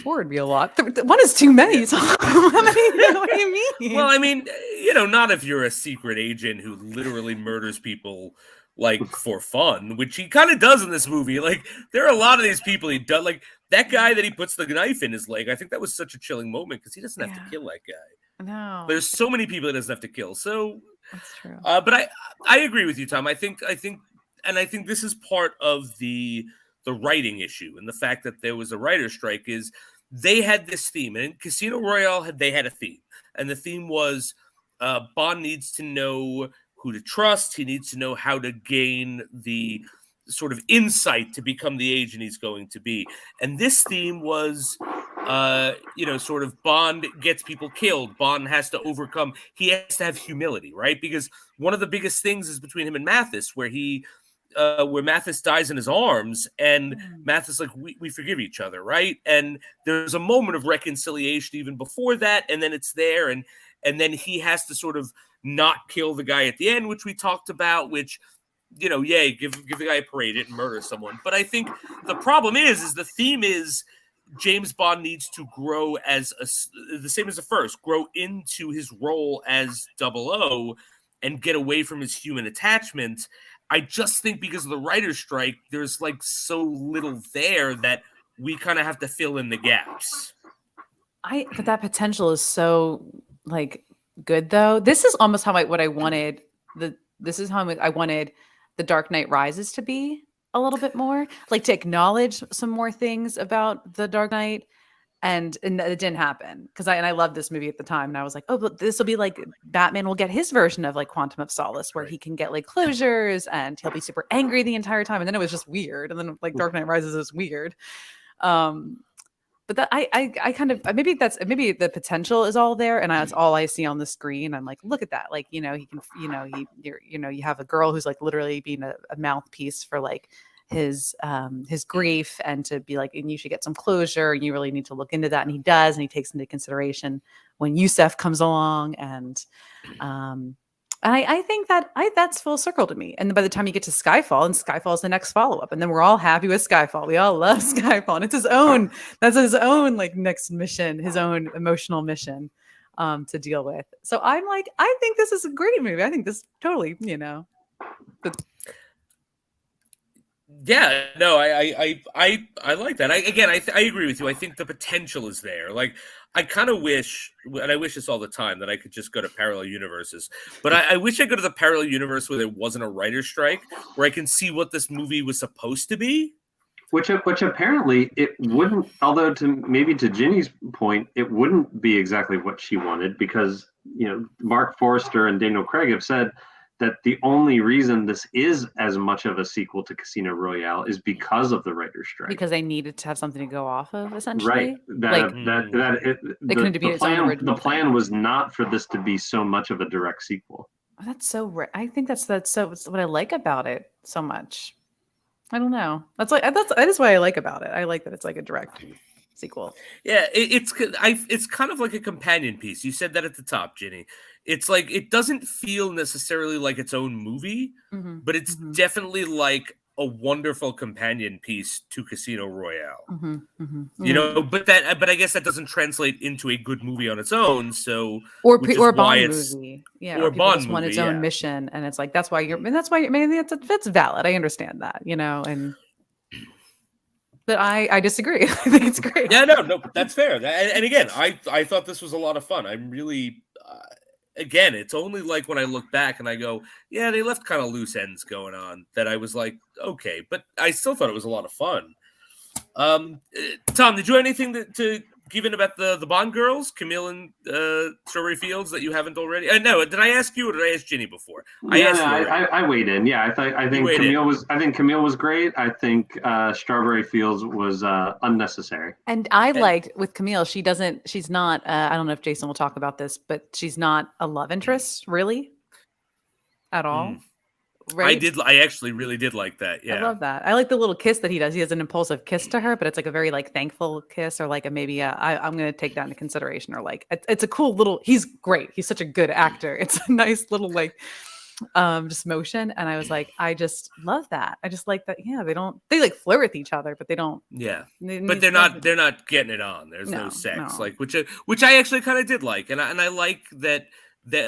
Speaker 2: 4 would be a lot. 1 is too many. So how many? What do you mean?
Speaker 1: Well, I mean, you know, not if you're a secret agent who literally murders people like for fun, which he kind of does in this movie. Like, there are a lot of these people he does. Like that guy that he puts the knife in his leg. I think that was such a chilling moment because he doesn't have to kill that guy.
Speaker 2: No,
Speaker 1: there's so many people he doesn't have to kill. So
Speaker 2: that's true.
Speaker 1: But I agree with you, Tom. I think this is part of the writing issue, and the fact that there was a writer's strike is they had this theme, and in Casino Royale they had a theme, and the theme was Bond needs to know who to trust. He needs to know how to gain the sort of insight to become the agent he's going to be. And this theme was, sort of Bond gets people killed. Bond has to overcome. He has to have humility, right? Because one of the biggest things is between him and Mathis, where Mathis dies in his arms, and Mathis like, we forgive each other, right? And there's a moment of reconciliation even before that, and then it's there, and then he has to sort of not kill the guy at the end, which we talked about, which, give the guy a parade, didn't murder someone. But I think the problem is the theme is James Bond needs to grow the same as the first, grow into his role as 00 and get away from his human attachment. I just think because of the writer's strike, there's like so little there that we kind of have to fill in the gaps.
Speaker 2: But that potential is so like good though. This is almost how I wanted The Dark Knight Rises to be a little bit more, like to acknowledge some more things about The Dark Knight, and it didn't happen because I loved this movie at the time, and I was like, oh, but this will be like Batman will get his version of like Quantum of Solace, where he can get like closures and he'll be super angry the entire time, and then it was just weird, and then like Dark Knight Rises is weird. But that I kind of maybe the potential is all there, and that's all I see on the screen. I'm like, look at that, like he can, you have a girl who's like literally being a mouthpiece for like his grief, and to be like, and you should get some closure, and you really need to look into that, and he does, and he takes into consideration when Yusef comes along, and I think that's full circle to me. And by the time you get to Skyfall, and Skyfall is the next follow-up, and then we're all happy with Skyfall. We all love Skyfall, and that's his own like next mission, his own emotional mission to deal with. So I'm like, I think this is a great movie. I think this totally,
Speaker 1: Yeah, no, I like that. I agree with you. I think the potential is there. Like, I kind of wish, and I wish this all the time, that I could just go to parallel universes. But I wish I could go to the parallel universe where there wasn't a writer's strike, where I can see what this movie was supposed to be.
Speaker 3: Which apparently it wouldn't, although to Ginny's point, it wouldn't be exactly what she wanted, because, Mark Forrester and Daniel Craig have said that the only reason this is as much of a sequel to Casino Royale is because of the writer's strike.
Speaker 2: Because they needed to have something to go off of, essentially.
Speaker 3: Right. The plan was not for this to be so much of a direct sequel.
Speaker 2: Oh, that's so rare. I think that's what I like about it so much. I don't know. That is what I like about it. I like that it's like a direct sequel.
Speaker 1: Yeah, it's kind of like a companion piece. You said that at the top, Ginny. It's like, it doesn't feel necessarily like its own movie, but it's definitely like a wonderful companion piece to Casino Royale. But I guess that doesn't translate into a good movie on its own. So
Speaker 2: or Bond movie, or
Speaker 1: Bond
Speaker 2: movie, want its own mission, and it's like that's why that's valid. I understand that, and. But I disagree. I think it's great.
Speaker 1: Yeah, no, that's fair. And again, I thought this was a lot of fun. I'm really, again, it's only like when I look back and I go, yeah, they left kind of loose ends going on, that I was like, okay, but I still thought it was a lot of fun. Tom, did you have anything to given about the Bond girls, Camille and Strawberry Fields, that you haven't already? No, did I ask you or did I ask Ginny before?
Speaker 3: I weighed in. Yeah, I think Camille was great. I think Strawberry Fields was unnecessary.
Speaker 2: And I liked with Camille, she's not, I don't know if Jason will talk about this, but she's not a love interest really at all. Right?
Speaker 1: I actually really did like that. Yeah.
Speaker 2: I love that. I like the little kiss that he does. He has an impulsive kiss to her, but it's like a very like thankful kiss, or like I'm going to take that into consideration, or like, it's a cool little, he's great. He's such a good actor. It's a nice little like, just motion. And I was like, I just love that. I just like that. Yeah. They like flirt with each other, but they don't.
Speaker 1: Yeah. But they're not getting it on. There's no sex, like, which I actually kind of did like. And I like that,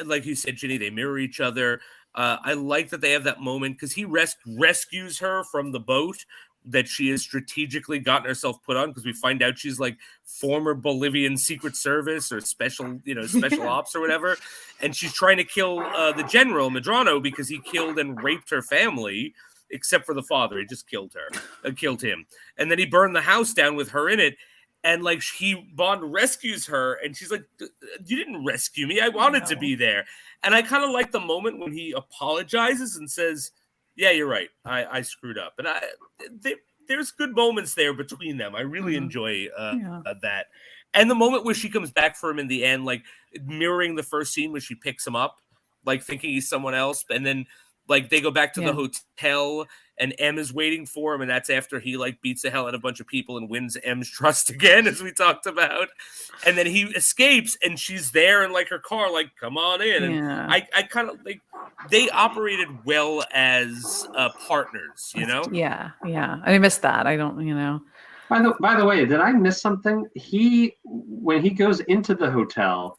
Speaker 1: like you said, Ginny, they mirror each other. I like that they have that moment because he rescues her from the boat that she has strategically gotten herself put on, because we find out she's like former Bolivian Secret Service or special ops or whatever, and she's trying to kill the general Medrano because he killed and raped her family, except for the father. He just killed him, and then he burned the house down with her in it. And like Bond rescues her, and she's like, "You didn't rescue me. I wanted to be there." And I kind of like the moment when he apologizes and says, "Yeah, you're right. I screwed up." And there's good moments there between them. I really enjoy that. And the moment where she comes back for him in the end, like mirroring the first scene where she picks him up, like thinking he's someone else, and then like they go back to the hotel. And M is waiting for him, and that's after he like beats the hell out of a bunch of people and wins M's trust again, as we talked about. And then he escapes, and she's there in like her car, like, "Come on in." And I kind of like they operated well as partners, you know?
Speaker 2: Yeah. I missed that. I don't,
Speaker 3: By the way, did I miss something? When he goes into the hotel,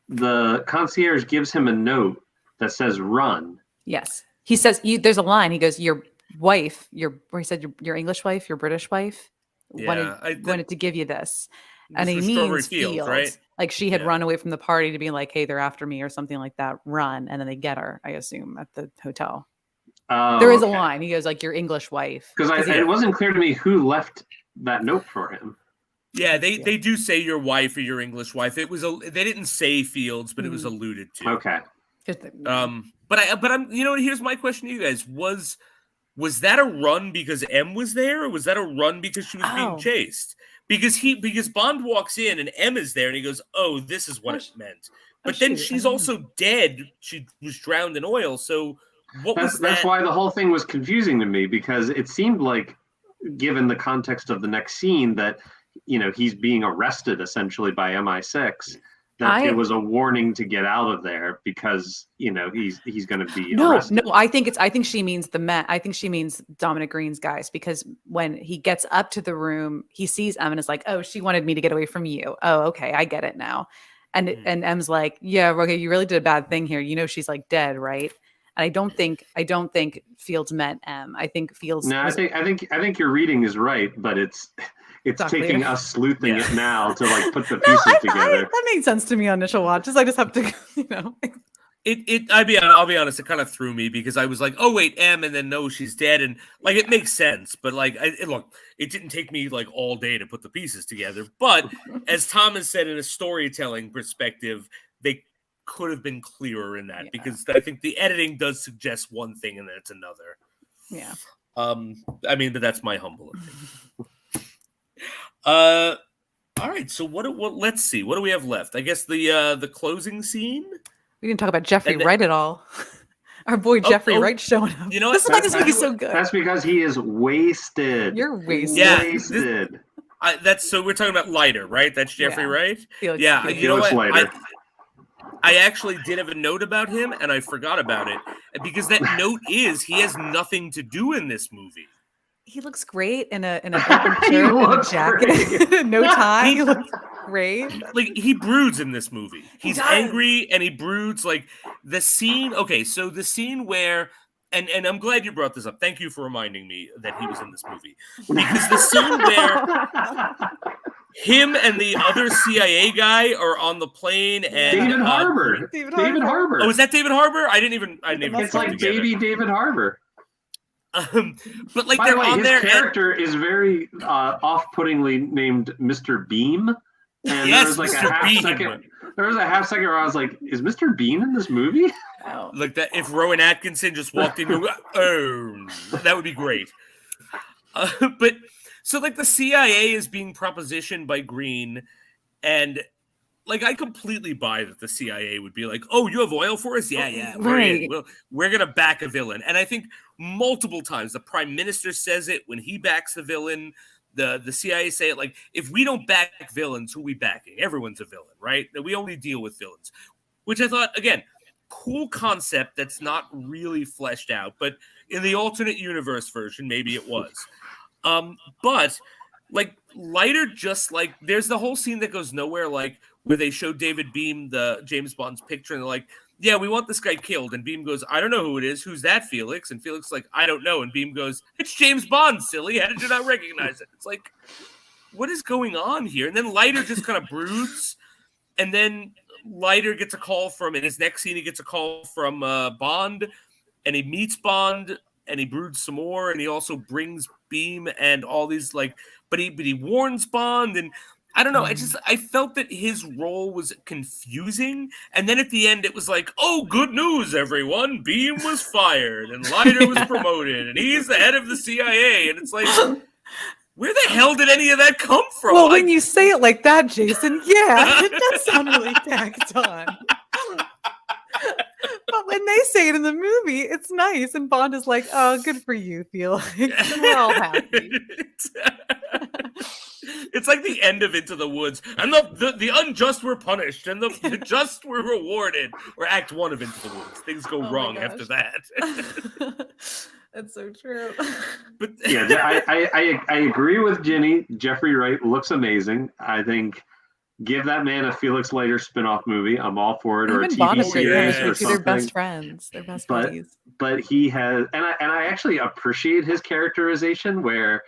Speaker 3: the concierge gives him a note that says "run."
Speaker 2: Yes, he says. There's a line. He goes, "Your wife, he said your English wife, your British wife, wanted to give you this," and he means Fields, right? Like she had run away from the party to be like, "Hey, they're after me," or something like that. Run, and then they get her, I assume, at the hotel. There is a line. He goes like, "Your English wife,"
Speaker 3: because it wasn't clear to me who left that note for him.
Speaker 1: Yeah, they do say your wife or your English wife. It was they didn't say Fields, but it was alluded to.
Speaker 3: Okay.
Speaker 1: But I'm here's my question to you guys: was that a run because M was there, or was that a run because she was being chased? Because Bond walks in and M is there, and he goes, "Oh, this is what it meant." But then she's also dead. She was drowned in oil. So
Speaker 3: that's why the whole thing was confusing to me, because it seemed like, given the context of the next scene, that he's being arrested essentially by MI6. That it was a warning to get out of there because he's going to be arrested.
Speaker 2: No, I think she means the Met. I think she means Dominic Green's guys, because when he gets up to the room, he sees M and is like, "Oh, she wanted me to get away from you. Oh, okay, I get it now." And M's like, "Yeah, okay, you really did a bad thing here. She's like dead, right?" And I don't think Fields meant M. I think Fields.
Speaker 3: No, I think your reading is right, but it's taking us sleuthing it now to like put the pieces together.
Speaker 2: That made sense to me on initial watches. I just have to,
Speaker 1: I'll be honest, it kind of threw me because I was like, "Oh wait, M," and then no, she's dead, and like it makes sense, but like it didn't take me like all day to put the pieces together. But as Thomas said, in a storytelling perspective, they could have been clearer in that because I think the editing does suggest one thing and then it's another.
Speaker 2: Yeah.
Speaker 1: But that's my humble opinion. All right. So let's see. What do we have left? I guess the closing scene.
Speaker 2: We didn't talk about Jeffrey Wright at all. Our boy Jeffrey Wright showing up. This is why this movie's so good.
Speaker 3: That's because he is wasted.
Speaker 2: You're wasted.
Speaker 1: Yeah,
Speaker 3: wasted.
Speaker 1: So we're talking about Lighter, right? That's Jeffrey Wright.
Speaker 2: Felix,
Speaker 1: yeah. You know what?
Speaker 3: Lighter.
Speaker 1: I actually did have a note about him, and I forgot about it because that note is he has nothing to do in this movie.
Speaker 2: He looks great in an open shirt and a jacket, no tie. He looks great.
Speaker 1: Like he broods in this movie. He's angry and he broods. Like the scene. Okay, so the scene where, and I'm glad you brought this up. Thank you for reminding me that he was in this movie, because the scene where him and the other CIA guy are on the plane and
Speaker 3: David Harbour. David Harbour.
Speaker 1: Oh, is that David Harbour? I didn't even.
Speaker 3: It's like baby David Harbour.
Speaker 1: But like
Speaker 3: by
Speaker 1: they're
Speaker 3: the way,
Speaker 1: on
Speaker 3: his
Speaker 1: there.
Speaker 3: character is very off-puttingly named Mr. Beam. And
Speaker 1: Yes,
Speaker 3: there was like
Speaker 1: Mr.
Speaker 3: a half
Speaker 1: Bean.
Speaker 3: second. There was a half second where I was like, "Is Mr. Bean in this movie?"
Speaker 2: Oh.
Speaker 1: Like that, if Rowan Atkinson just walked in, that would be great. But so like the CIA is being propositioned by Green, and like I completely buy that the CIA would be like, "Oh, you have oil for us? Yeah, we're in.
Speaker 2: Right.
Speaker 1: We're gonna back a villain." And I think multiple times the Prime Minister says it when he backs the villain. The CIA say it like, "If we don't back villains, who are we backing? Everyone's a villain, right? We only deal with villains." Which I thought, again, cool concept that's not really fleshed out, but in the alternate universe version, maybe it was. But like Leiter, just like there's the whole scene that goes nowhere, like where they show David Beam the James Bond's picture, and they're like, "Yeah, we want this guy killed." And Beam goes, "I don't know who it is. Who's that, Felix?" And Felix is like, "I don't know." And Beam goes, "It's James Bond, silly. How did you not recognize it?" It's like, what is going on here? And then Leiter just kind of broods, and then Leiter gets a call from, in his next scene, he gets a call from Bond, and he meets Bond, and he broods some more, and he also brings Beam and all these like, but he warns Bond, and I don't know. I felt that his role was confusing, and then at the end it was like, "Oh, good news, everyone! Beam was fired, and Leiter was promoted, and he's the head of the CIA." And it's like, where the hell did any of that come from?
Speaker 2: Well, when you say it like that, Jason, yeah, it does sound really tacked on. But when they say it in the movie, it's nice, and Bond is like, "Oh, good for you, Felix." And we're all happy.
Speaker 1: It's like the end of Into the Woods, and the unjust were punished, and the just were rewarded. Or Act 1 of Into the Woods. Things go wrong after that.
Speaker 2: That's so true.
Speaker 1: But
Speaker 3: Yeah, I agree with Ginny. Jeffrey Wright looks amazing. I think give that man a Felix Leiter spin-off movie. I'm all for it, or a
Speaker 2: Even Bond
Speaker 3: TV
Speaker 2: is great
Speaker 3: series or
Speaker 2: chemistry too. They're
Speaker 3: something.
Speaker 2: best friends. They're best buddies.
Speaker 3: But he has, and I actually appreciate his characterization where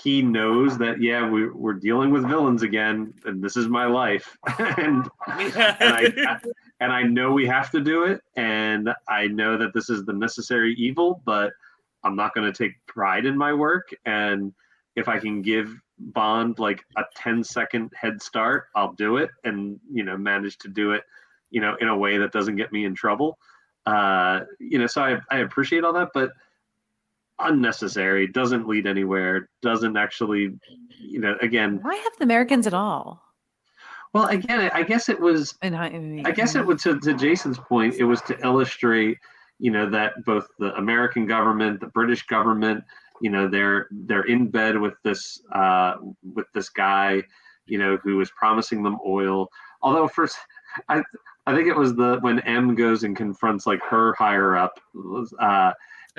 Speaker 3: he knows that we're dealing with villains again, and this is my life, and I know we have to do it, and I know that this is the necessary evil, but I'm not going to take pride in my work, and if I can give Bond like a 10-second head start, I'll do it, and manage to do it in a way that doesn't get me in trouble. So I appreciate all that, but unnecessary, doesn't lead anywhere, doesn't actually, again.
Speaker 2: Why have the Americans at all?
Speaker 3: Well, again, I guess it was. I guess it was to Jason's point. It was to illustrate, that both the American government, the British government, they're in bed with this guy, who is promising them oil. Although first, I think it was when M goes and confronts like her higher up.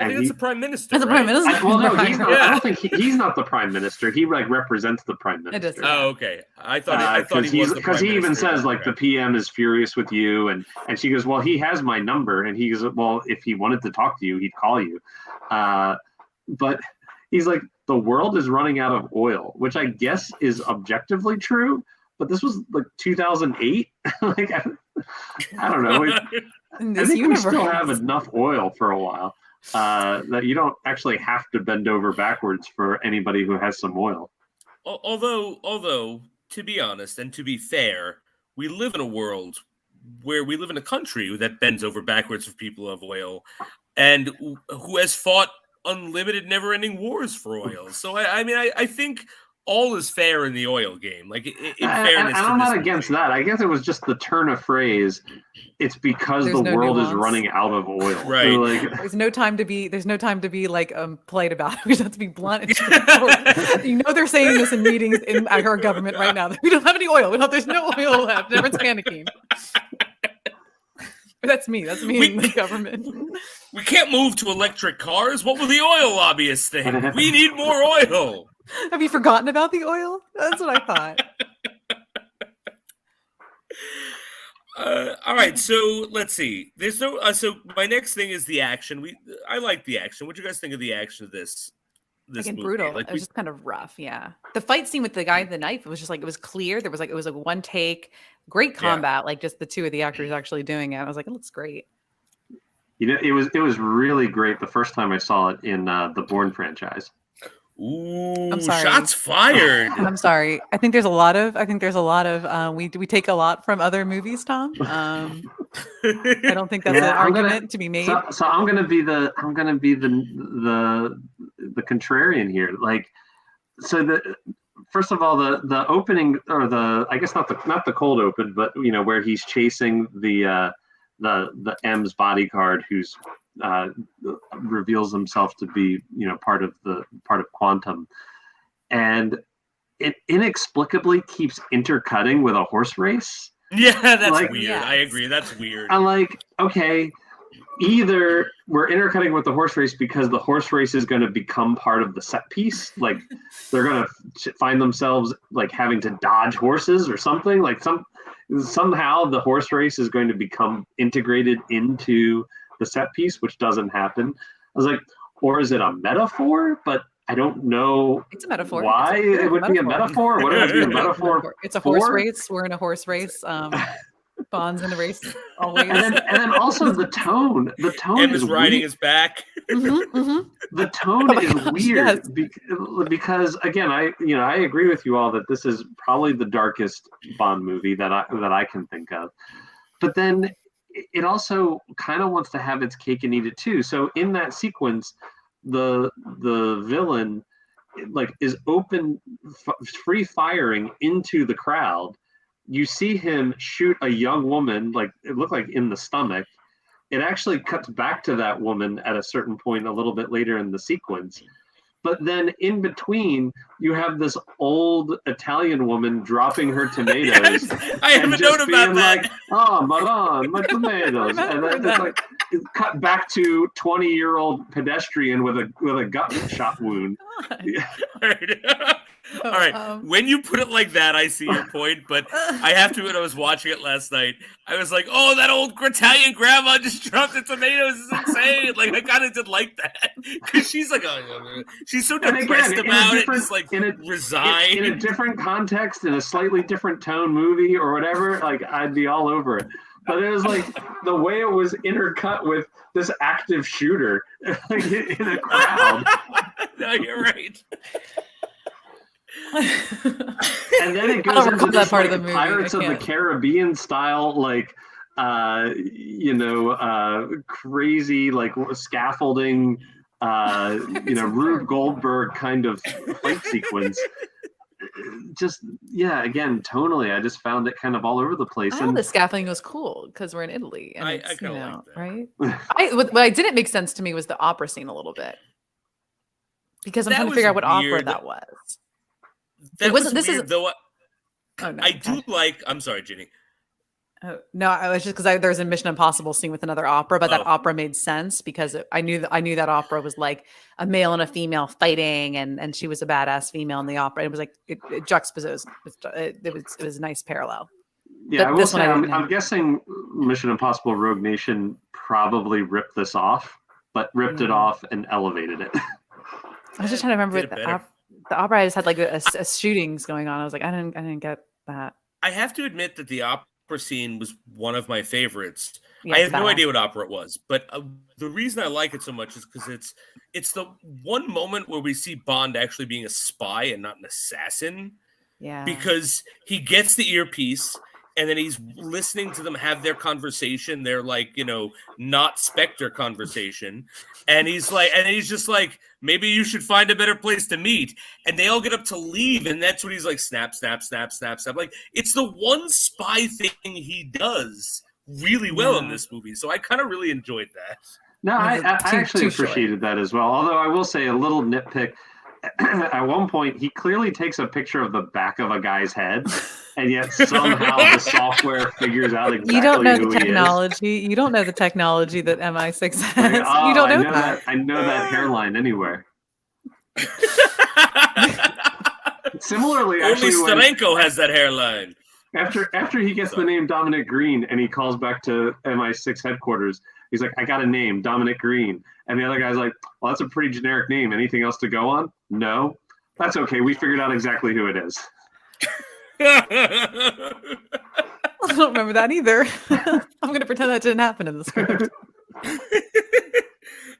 Speaker 1: I think it's the Prime Minister.
Speaker 2: That's the Prime Minister.
Speaker 3: No, he's not. I don't think he's not the Prime Minister. He like represents the Prime Minister.
Speaker 1: Oh, okay. I thought he was
Speaker 3: because he even says like the PM is furious with you, and she goes, "Well, he has my number," and he goes, "Well, if he wanted to talk to you, he'd call you." But he's like, the world is running out of oil, which I guess is objectively true. But this was like 2008. Like I don't know. I think we still have enough oil for a while. That you don't actually have to bend over backwards for anybody who has some oil.
Speaker 1: Although, to be honest and to be fair, we live in a world where we live in a country that bends over backwards for people who have oil, and who has fought unlimited, never-ending wars for oil. So I think all is fair in the oil game. Like in fairness,
Speaker 3: and I'm not against that. I guess it was just the turn of phrase. It's because the world is running out of oil.
Speaker 1: Right.
Speaker 3: So like,
Speaker 2: there's no time to be like polite about it. We just have to be blunt. They're saying this in meetings in our government right now. We don't have any oil. There's no oil left. Everyone's panicking. That's me in the government.
Speaker 1: We can't move to electric cars. What will the oil lobbyists think? We need more oil.
Speaker 2: Have you forgotten about the oil? That's what I thought.
Speaker 1: All right, so let's see. There's no. So my next thing is the action. I like the action. What do you guys think of the action of this movie?
Speaker 2: Brutal. It was just kind of rough. Yeah, the fight scene with the guy with the knife. It was just like it was clear. It was like one take. Great combat. Like just the two of the actors actually doing it. I was like, it looks great.
Speaker 3: It was really great the first time I saw it in the Bourne franchise.
Speaker 1: Ooh,
Speaker 2: I'm sorry.
Speaker 1: shots fired.
Speaker 2: I'm sorry. I think there's a lot of. We take a lot from other movies, Tom. I don't think that's an argument to be made.
Speaker 3: So I'm gonna be the contrarian here. Like, so first of all, the opening, or I guess not the cold open, but where he's chasing the M's bodyguard, who's reveals himself to be part of Quantum, and it inexplicably keeps intercutting with a horse race.
Speaker 1: Yeah, that's weird. Yes. I agree. That's weird.
Speaker 3: I'm like, okay, either we're intercutting with the horse race because the horse race is going to become part of the set piece, like they're going to find themselves like having to dodge horses or something, like somehow the horse race is going to become integrated into the set piece, which doesn't happen. I was like, or is it a metaphor? But I don't know.
Speaker 2: It's a metaphor.
Speaker 3: Why it would be a metaphor? What would it be a metaphor?
Speaker 2: It's a horse race. We're in a horse race. Bond's in the race always.
Speaker 3: And then also the tone. The tone
Speaker 1: is riding his back.
Speaker 3: The tone is weird because again, I agree with you all that this is probably the darkest Bond movie that I can think of. But then it also kind of wants to have its cake and eat it too. So in that sequence, the villain is free firing into the crowd. You see him shoot a young woman, it looked like in the stomach. It actually cuts back to that woman at a certain point a little bit later in the sequence. But then in between, you have this old Italian woman dropping her tomatoes.
Speaker 1: Yes, I have a note about that.
Speaker 3: Like, oh, Madame, my tomatoes. And then it's cut back to 20-year-old pedestrian with a gut shot wound.
Speaker 1: All right. When you put it like that, I see your point. But I have to admit, I was watching it last night. I was like, "Oh, that old Italian grandma just dropped the tomatoes. It's insane!" Like I kind of did like that because she's like, she's so depressed about it, just resigned.
Speaker 3: In a different context, in a slightly different tone movie or whatever, I'd be all over it. But it was the way it was intercut with this active shooter in a crowd.
Speaker 1: No, you're right.
Speaker 3: And then it goes into this part of the movie. Pirates of the Caribbean style, crazy, scaffolding, Rube Goldberg kind of fight sequence. Just again, tonally, I just found it kind of all over the place.
Speaker 2: I thought the scaffolding was cool because we're in Italy, and
Speaker 1: I kind of like that.
Speaker 2: Right? What didn't make sense to me was the opera scene a little bit, because I'm trying to figure out what opera that was.
Speaker 1: That wasn't. This weird, is though. Oh, no, I do like. I'm sorry, Ginny.
Speaker 2: Oh, no, I was just because there's a Mission Impossible scene with another opera, but that opera made sense because I knew that opera was like a male and a female fighting, and she was a badass female in the opera. It was like it juxtaposed. It was a nice parallel.
Speaker 3: Yeah, I will say I'm guessing Mission Impossible Rogue Nation probably ripped this off, but ripped it off and elevated it.
Speaker 2: I was just trying to remember the opera. I just had a shootings going on. I was like, I didn't get that.
Speaker 1: I have to admit that the opera scene was one of my favorites. Yeah, I have no idea what opera it was, but the reason I like it so much is because it's the one moment where we see Bond actually being a spy and not an assassin.
Speaker 2: Yeah,
Speaker 1: because he gets the earpiece and then he's listening to them have their conversation. They're not Spectre conversation. And he's just like, maybe you should find a better place to meet. And they all get up to leave. And that's when he's like, snap, snap, snap, snap, snap. Like, it's the one spy thing he does really well in this movie. So I kind of really enjoyed that.
Speaker 3: No, I actually appreciated that as well. Although I will say a little nitpick. At one point, he clearly takes a picture of the back of a guy's head, and yet somehow the software figures out exactly
Speaker 2: you don't know
Speaker 3: who
Speaker 2: the technology.
Speaker 3: He is.
Speaker 2: You don't know the technology that MI6 has. You don't know that.
Speaker 3: I know that hairline anywhere. Similarly,
Speaker 1: only Starenko has that hairline.
Speaker 3: After he gets the name Dominic Green and he calls back to MI6 headquarters, he's like, I got a name, Dominic Green. And the other guy's like, well, that's a pretty generic name. Anything else to go on? No. That's okay. We figured out exactly who it is.
Speaker 2: I don't remember that either. I'm going to pretend that didn't happen in the script.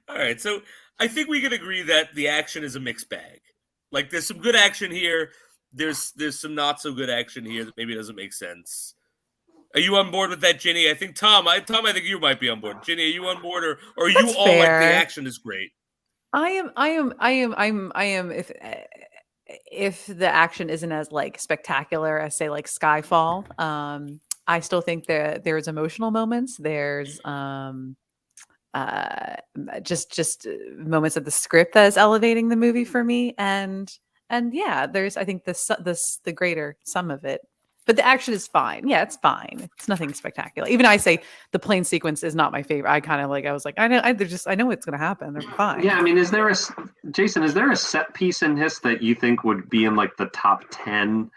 Speaker 1: All right. So I think we can agree that the action is a mixed bag. Like there's some good action here. There's some not so good action here that maybe doesn't make sense. Are you on board with that, Ginny? I think Tom, I think you might be on board. Ginny, are you on board, or are you all like the action is great?
Speaker 2: I am. If the action isn't as like spectacular as say like Skyfall, I still think that there's emotional moments. There's just moments of the script that is elevating the movie for me, and yeah, there's I think the greater sum of it. But the action is fine. Yeah, it's fine. It's nothing spectacular. Even I say the plane sequence is not my favorite. I kind of like. I was like, I know what's going to happen. They're fine.
Speaker 3: Yeah, I mean, Jason? Is there a set piece in this that you think would be in like the top 10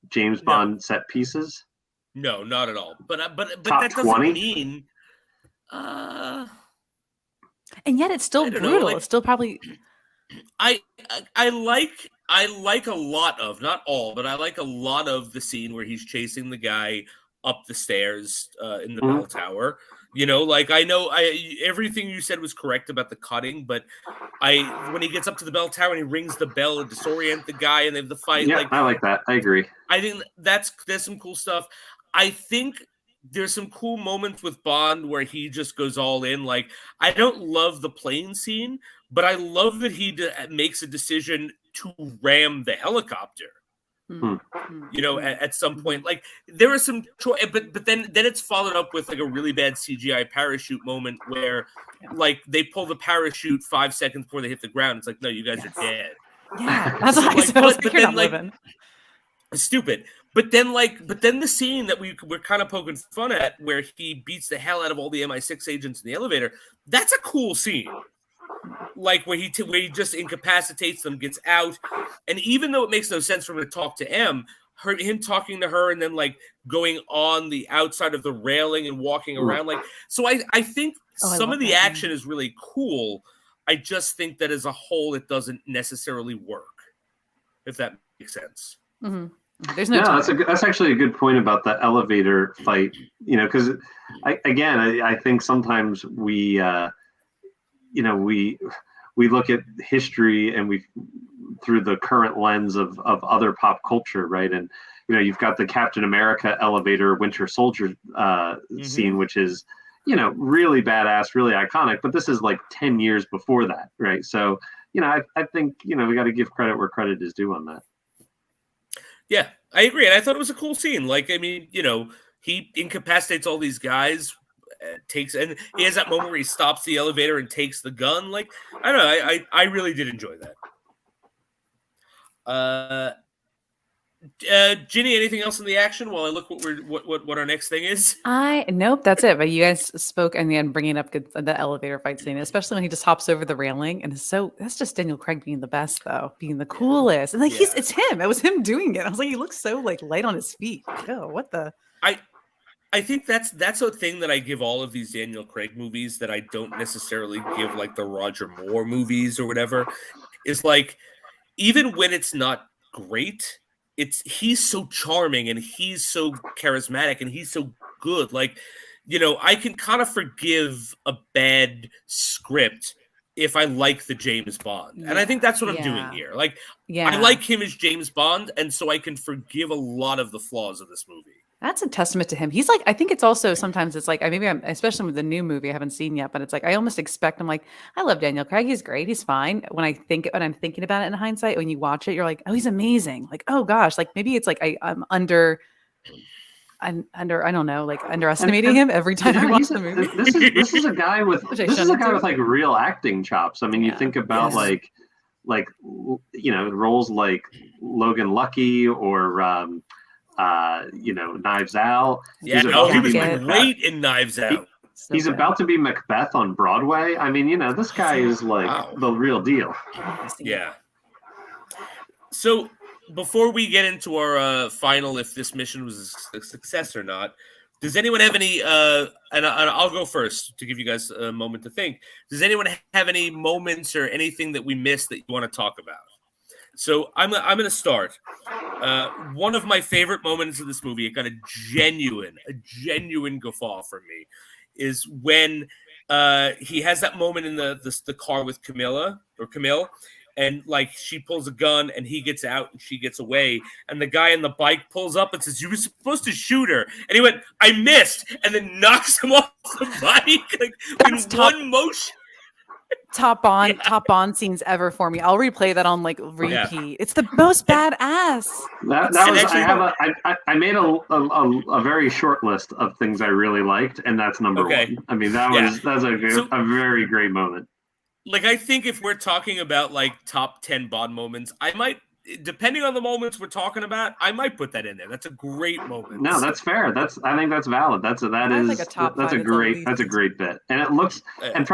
Speaker 3: James Bond set pieces?
Speaker 1: No, not at all. But
Speaker 3: top
Speaker 1: that doesn't
Speaker 3: 20?
Speaker 1: mean.
Speaker 2: And yet it's still brutal. It's still probably.
Speaker 1: I like a lot of, not all, but I like a lot of the scene where he's chasing the guy up the stairs in the bell tower. You know, like everything you said was correct about the cutting, but when he gets up to the bell tower and he rings the bell and disorient the guy and they have the fight.
Speaker 3: Yeah, I like that. I agree.
Speaker 1: I think there's some cool stuff. I think there's some cool moments with Bond where he just goes all in. Like, I don't love the plane scene, but I love that he makes a decision to ram the helicopter. You know, at some point, like there is some choice, but then it's followed up with like a really bad CGI parachute moment where, like, they pull the parachute 5 seconds before they hit the ground. It's like, no, you guys are dead.
Speaker 2: Yeah, that's what I said. But then, like,
Speaker 1: stupid. But then the scene that we're kind of poking fun at, where he beats the hell out of all the MI6 agents in the elevator, that's a cool scene. Like where he just incapacitates them, gets out, and even though it makes no sense for him to talk to him talking to her and then like going on the outside of the railing and walking around, like, so I think some of the action is really cool. I just think that as a whole, it doesn't necessarily work, if that makes sense.
Speaker 2: Mm-hmm. There's no time.
Speaker 3: That's actually a good point about the elevator fight. You know, because I think sometimes we look at history and we through the current lens of other pop culture, right? And you know, you've got the Captain America elevator Winter Soldier scene, which is, you know, really badass, really iconic. But this is like 10 years before that, right? So, you know, I think, you know, we got to give credit where credit is due on that.
Speaker 1: Yeah, I agree. And I thought it was a cool scene. Like, I mean, you know, he incapacitates all these guys, and he has that moment where he stops the elevator and takes the gun. Like, I don't know. I really did enjoy that. Ginny, anything else in the action while I look what our next thing is?
Speaker 2: Nope, that's it. But you guys spoke, and then bringing up the elevator fight scene, especially when he just hops over the railing, and that's just Daniel Craig being the best, though, being the coolest, and like it's him. It was him doing it. I was like, he looks so like light on his feet. Oh, what the?
Speaker 1: I think that's a thing that I give all of these Daniel Craig movies that I don't necessarily give like the Roger Moore movies or whatever. Is like, even when it's not great, he's so charming and he's so charismatic and he's so good. Like, you know, I can kind of forgive a bad script if I like the James Bond. And I think that's what I'm doing here. Like, I like him as James Bond, and so I can forgive a lot of the flaws of this movie.
Speaker 2: That's a testament to him. He's like, I think it's also sometimes it's like, especially with the new movie I haven't seen yet, but it's like, I almost expect, I'm like, I love Daniel Craig. He's great. He's fine. When I'm thinking about it in hindsight, when you watch it, you're like, oh, he's amazing. Like, oh gosh, like maybe it's like I'm under, I don't know, like underestimating him every time I watch the movie.
Speaker 3: This is a guy with like real acting chops. I mean, you think about like, you know, roles like Logan Lucky or, you know, Knives Out.
Speaker 1: Yeah, he was great in Knives Out.
Speaker 3: He's about to be Macbeth on Broadway. I mean, you know, this guy is like the real deal.
Speaker 1: Yeah. So before we get into our final, if this mission was a success or not, does anyone have any? And I'll go first to give you guys a moment to think. Does anyone have any moments or anything that we missed that you want to talk about? So I'm going to start. One of my favorite moments of this movie, it got a genuine guffaw for me, is when he has that moment in the car with Camille, and like she pulls a gun and he gets out and she gets away, and the guy on the bike pulls up and says, "You were supposed to shoot her," and he went, "I missed," and then knocks him off the bike like
Speaker 2: That's
Speaker 1: in one motion.
Speaker 2: Top Bond scenes ever for me. I'll replay that on like repeat. Yeah. It's the most badass.
Speaker 3: That was actually, I made a very short list of things I really liked, and that's number one. I mean, that's a very great moment.
Speaker 1: Like, I think if we're talking about like top 10 Bond moments, I might, depending on the moments we're talking about, I might put that in there. That's a great moment.
Speaker 3: No, that's fair. I think that's valid. That's a great bit. And it looks, and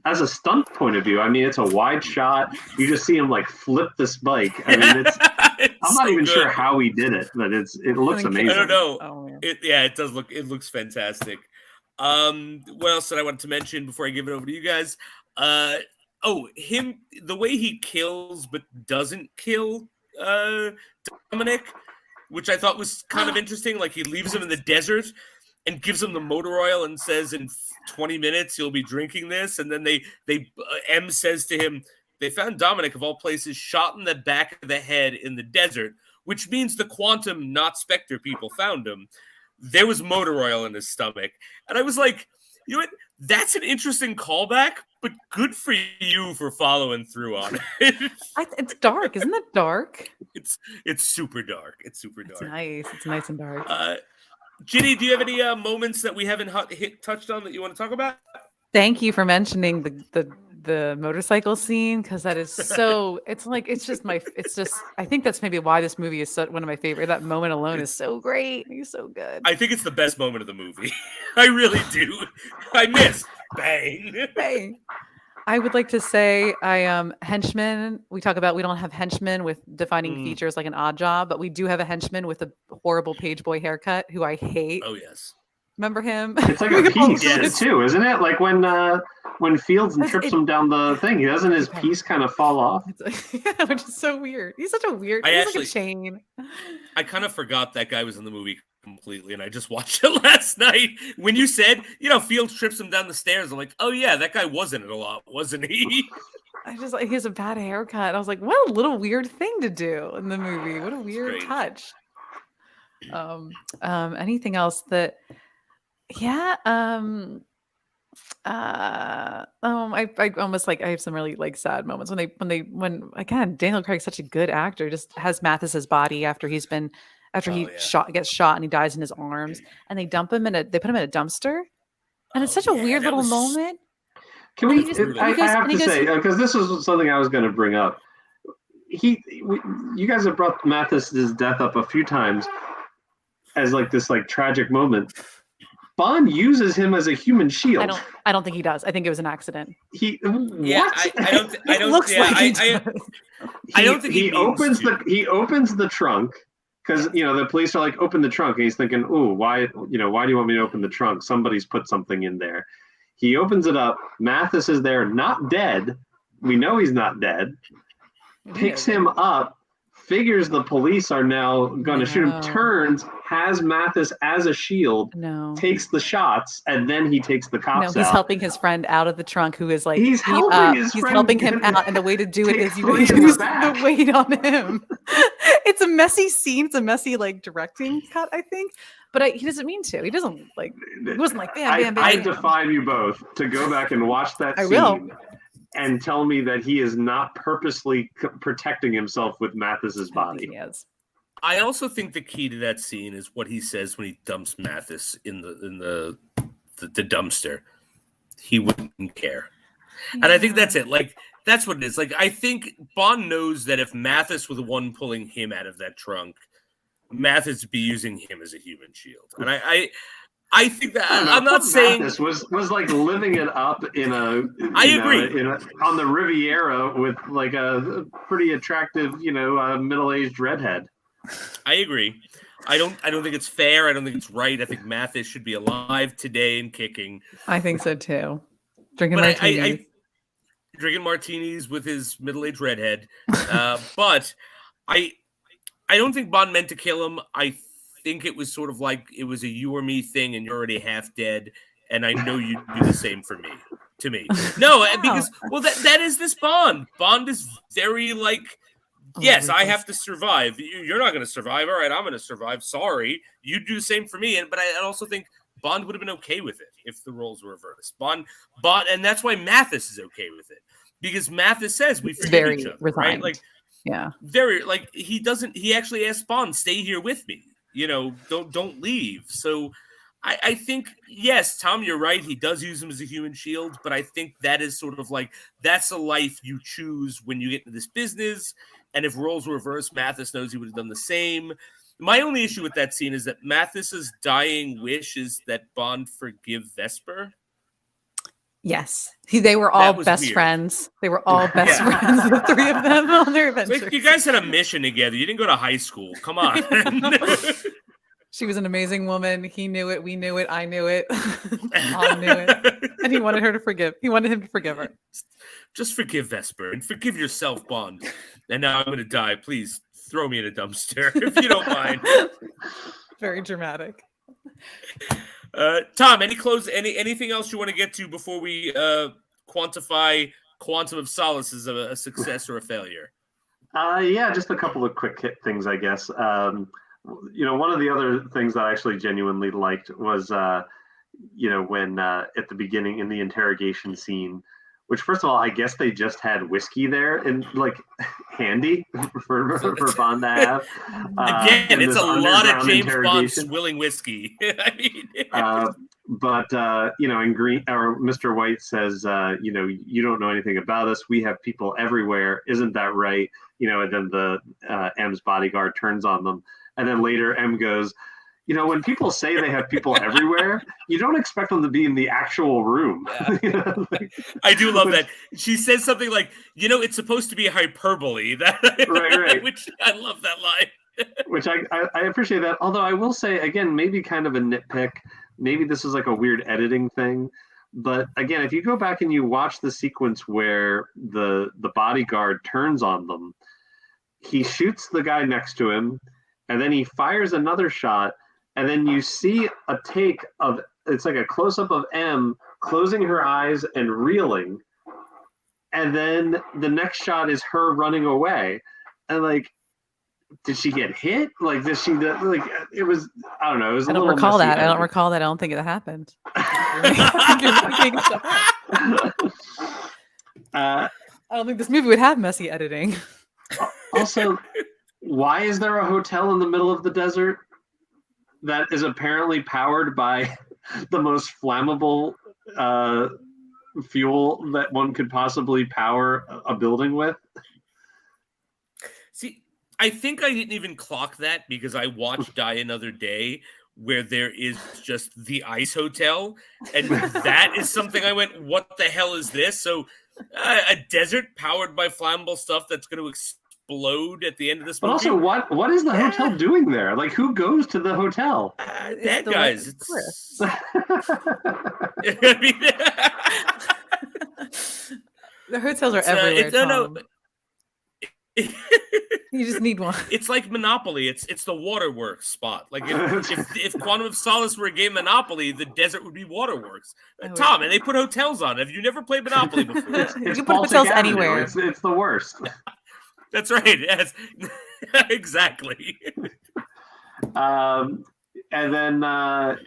Speaker 3: as a stunt point of view, I mean, it's a wide shot. You just see him like flip this bike. I mean, I'm not even sure how he did it, but it looks amazing.
Speaker 1: I don't know. Oh, it does look. It looks fantastic. What else did I want to mention before I give it over to you guys? The way he kills but doesn't kill Dominic, which I thought was kind of interesting. Like, he leaves him in the desert and gives him the motor oil and says, in 20 minutes you'll be drinking this. And then M says to him, they found Dominic, of all places, shot in the back of the head in the desert, which means the Quantum, not Spectre people found him. There was motor oil in his stomach. And I was like, you know what? That's an interesting callback, but good for you for following through on it.
Speaker 2: It's dark, isn't it dark?
Speaker 1: It's super dark. It's super dark.
Speaker 2: It's nice. It's nice and dark.
Speaker 1: Ginny, do you have any moments that we haven't touched on that you want to talk about?
Speaker 2: Thank you for mentioning the motorcycle scene, because that is so. I think that's maybe why this movie is one of my favorite. That moment alone is so great. He's so good.
Speaker 1: I think it's the best moment of the movie. I really do. I miss bang.
Speaker 2: Bang. I would like to say henchmen. We talk about we don't have henchmen with defining features like an odd job, but we do have a henchman with a horrible page boy haircut who I hate.
Speaker 1: Oh yes.
Speaker 2: Remember him?
Speaker 3: It's like a piece too, isn't it? Like when Fields trips him down the thing, doesn't his piece kind of fall off?
Speaker 2: Which is so weird. He's such a weird. He's like a chain.
Speaker 1: I kind of forgot that guy was in the movie completely, and I just watched it last night. When you said, Fields trips him down the stairs, I'm like, oh yeah, that guy was in it a lot, wasn't he?
Speaker 2: I just he has a bad haircut. I was like, what a little weird thing to do in the movie. What a weird touch. Anything else that? Yeah. I almost I have some really sad moments when again, Daniel Craig's such a good actor, just has Mathis's body after he gets shot and he dies in his arms, and they put him in a dumpster, and it's such a weird little moment.
Speaker 3: Can we? I have to say, because this was something I was going to bring up. You guys have brought Mathis's death up a few times as this tragic moment. Bond uses him as a human shield.
Speaker 2: I don't think he does. I think it was an accident.
Speaker 1: I don't think he
Speaker 3: opens the trunk, because the police are like, open the trunk, and he's thinking, oh, why do you want me to open the trunk? Somebody's put something in there. He opens it up. Mathis is there, not dead. We know he's not dead. Picks him up. Figures the police are now going to shoot him, turns, has Mathis as a shield, takes the shots, and then he takes the cops out.
Speaker 2: He's helping his friend out of the trunk, who is
Speaker 3: he's helping
Speaker 2: him out, and the way to do it is you use the weight on him. It's a messy scene. It's a messy directing cut, I think. But he doesn't mean to. He doesn't it wasn't bam, bam, bam.
Speaker 3: I defy you both to go back and watch that scene. I will. And tell me that he is not purposely protecting himself with Mathis's body.
Speaker 2: He is.
Speaker 1: I also think the key to that scene is what he says when he dumps Mathis in the dumpster. He wouldn't care. Yeah. And I think that's it. That's what it is. I think Bond knows that if Mathis was the one pulling him out of that trunk, Mathis would be using him as a human shield. And I think that I'm not saying
Speaker 3: this was living it up in
Speaker 1: I agree
Speaker 3: on the Riviera with a pretty attractive middle-aged redhead.
Speaker 1: I agree. I don't think it's fair. I don't think it's right. I think Mathis should be alive today and kicking.
Speaker 2: I think so too. Drinking martinis.
Speaker 1: Drinking martinis with his middle-aged redhead. But I don't think Bond meant to kill him. I think it was sort of it was a you or me thing, and you're already half dead, and I know you'd do the same for me. to me. No, because that is this Bond. Bond is very like, yes, I have to survive. You're not going to survive. All right, I'm going to survive. Sorry, you do the same for me. But I also think Bond would have been okay with it if the roles were reversed. Bond, and that's why Mathis is okay with it, because Mathis says we forgive each other, right? Like,
Speaker 2: yeah,
Speaker 1: very like he doesn't. He actually asks Bond, "Stay here with me. Don't leave." So I think, yes, Tom, you're right. He does use him as a human shield, but I think that is sort of like, that's a life you choose when you get into this business. And if roles were reversed, Mathis knows he would have done the same. My only issue with that scene is that Mathis's dying wish is that Bond forgive Vesper.
Speaker 2: Yes. They were all best friends. They were all best friends, the three of them on their adventures.
Speaker 1: Like, you guys had a mission together. You didn't go to high school. Come on.
Speaker 2: She was an amazing woman. He knew it. We knew it. I knew it. Tom knew it. And he wanted her to forgive. He wanted him to forgive her.
Speaker 1: Just forgive Vesper and forgive yourself, Bond. And now I'm going to die. Please throw me in a dumpster if you don't mind.
Speaker 2: Very dramatic.
Speaker 1: Tom, anything else you want to get to before we quantify Quantum of Solace as a success or a failure?
Speaker 3: Yeah, just a couple of quick hit things, I guess. One of the other things that I actually genuinely liked was, when at the beginning in the interrogation scene, which, first of all, I guess they just had whiskey there and like handy for Bond to have.
Speaker 1: Again, it's a lot of James Bond swilling whiskey. I mean,
Speaker 3: in Green, or Mr. White says, you don't know anything about us. We have people everywhere. Isn't that right? And then the M's bodyguard turns on them. And then later M goes, when people say they have people everywhere, you don't expect them to be in the actual room.
Speaker 1: Yeah. I do love that. She says something like, it's supposed to be a hyperbole.
Speaker 3: Right.
Speaker 1: Which I love that line.
Speaker 3: Which I appreciate that. Although I will say, again, maybe kind of a nitpick. Maybe this is like a weird editing thing. But again, if you go back and you watch the sequence where the bodyguard turns on them, he shoots the guy next to him, and then he fires another shot, and then you see a take of, it's like a close-up of M closing her eyes and reeling, and then the next shot is her running away. And like, did she get hit? Like, did she, like, it was, I don't know. It was
Speaker 2: I don't recall that. I don't recall that. I don't think it happened. I don't think this movie would have messy editing.
Speaker 3: Also, why is there a hotel in the middle of the desert that is apparently powered by the most flammable fuel that one could possibly power a building with?
Speaker 1: See, I think I didn't even clock that because I watched Die Another Day, where there is just the ice hotel, and that is something I went, what the hell is this? So a desert powered by flammable stuff that's going to explode at the end of this movie.
Speaker 3: But also, what is the hotel doing there? Like, who goes to the hotel?
Speaker 1: Bad guys.
Speaker 2: The hotels are everywhere. No. You just need one.
Speaker 1: It's like Monopoly. It's the waterworks spot. Like if Quantum of Solace were a game Monopoly, the desert would be waterworks. Tom, and they put hotels on. Have you never played Monopoly before?
Speaker 2: You can put hotels anywhere.
Speaker 3: It's the worst.
Speaker 1: That's right. Yes, exactly.
Speaker 3: And then I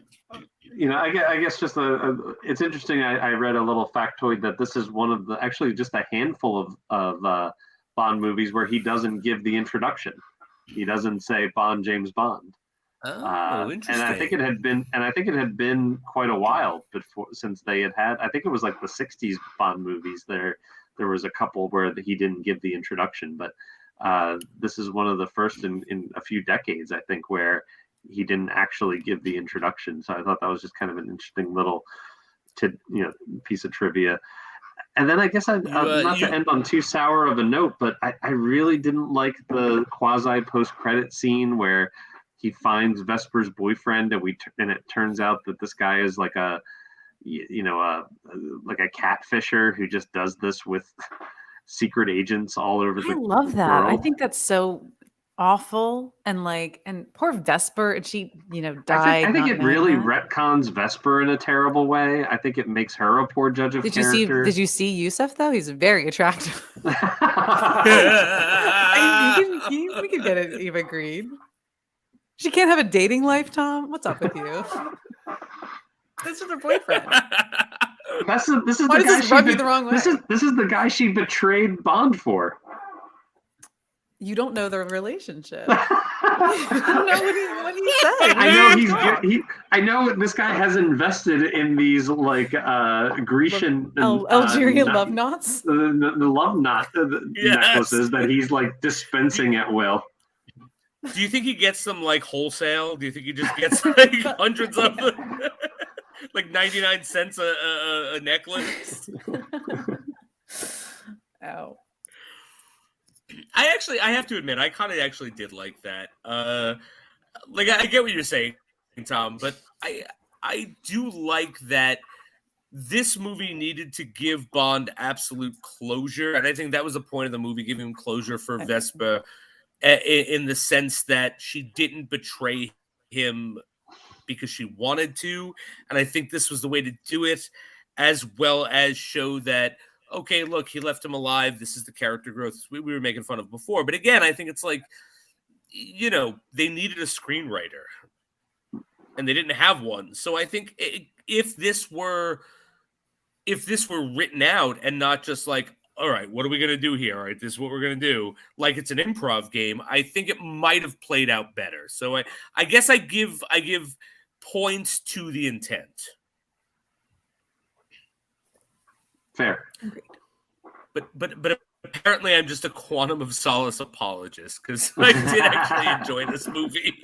Speaker 3: guess just it's interesting. I read a little factoid that this is one of the, actually just a handful of Bond movies where he doesn't give the introduction. He doesn't say Bond, James Bond.
Speaker 1: Oh, interesting.
Speaker 3: And I think it had been quite a while since they had. I think it was like the '60s Bond movies. There was a couple where he didn't give the introduction, but this is one of the first in a few decades, I think, where he didn't actually give the introduction. So I thought that was just kind of an interesting little piece of trivia. And then I guess not to end on too sour of a note, but I really didn't like the quasi post-credit scene where he finds Vesper's boyfriend, and it turns out that this guy is like a catfisher who just does this with secret agents all over the world.
Speaker 2: I love that. I think that's so awful, and poor Vesper, and she died.
Speaker 3: I think
Speaker 2: not
Speaker 3: it
Speaker 2: knowing
Speaker 3: really
Speaker 2: that.
Speaker 3: retcons Vesper in a terrible way. I think it makes her a poor judge of character.
Speaker 2: Did you see Yusuf though? He's very attractive. We can get it even agreed. She can't have a dating life, Tom. What's up with you? This is her boyfriend.
Speaker 3: This is
Speaker 2: Why
Speaker 3: the
Speaker 2: does
Speaker 3: guy
Speaker 2: this rub you the wrong way?
Speaker 3: This is the guy she betrayed Bond for.
Speaker 2: You don't know their relationship. You don't know what he said.
Speaker 3: I know this guy has invested in these Grecian
Speaker 2: Algerian love knots.
Speaker 3: The love knot necklaces that he's dispensing at will.
Speaker 1: Do you think he gets them wholesale? Do you think he just gets hundreds of them? 99 cents a necklace?
Speaker 2: Oh.
Speaker 1: I have to admit, I kind of actually did like that. I get what you're saying, Tom, but I do like that this movie needed to give Bond absolute closure, and I think that was the point of the movie, giving him closure for Vesper, in the sense that she didn't betray him because she wanted to, and I think this was the way to do it, as well as show that, okay, look, he left him alive. This is the character growth we were making fun of before. But again, I think it's they needed a screenwriter, and they didn't have one. So I think if this were written out and not just all right, what are we going to do here? All right, this is what we're going to do. It's an improv game. I think it might have played out better. So I guess I give points to the intent.
Speaker 3: Fair.
Speaker 2: Agreed.
Speaker 1: But apparently I'm just a Quantum of Solace apologist because I did actually enjoy this movie.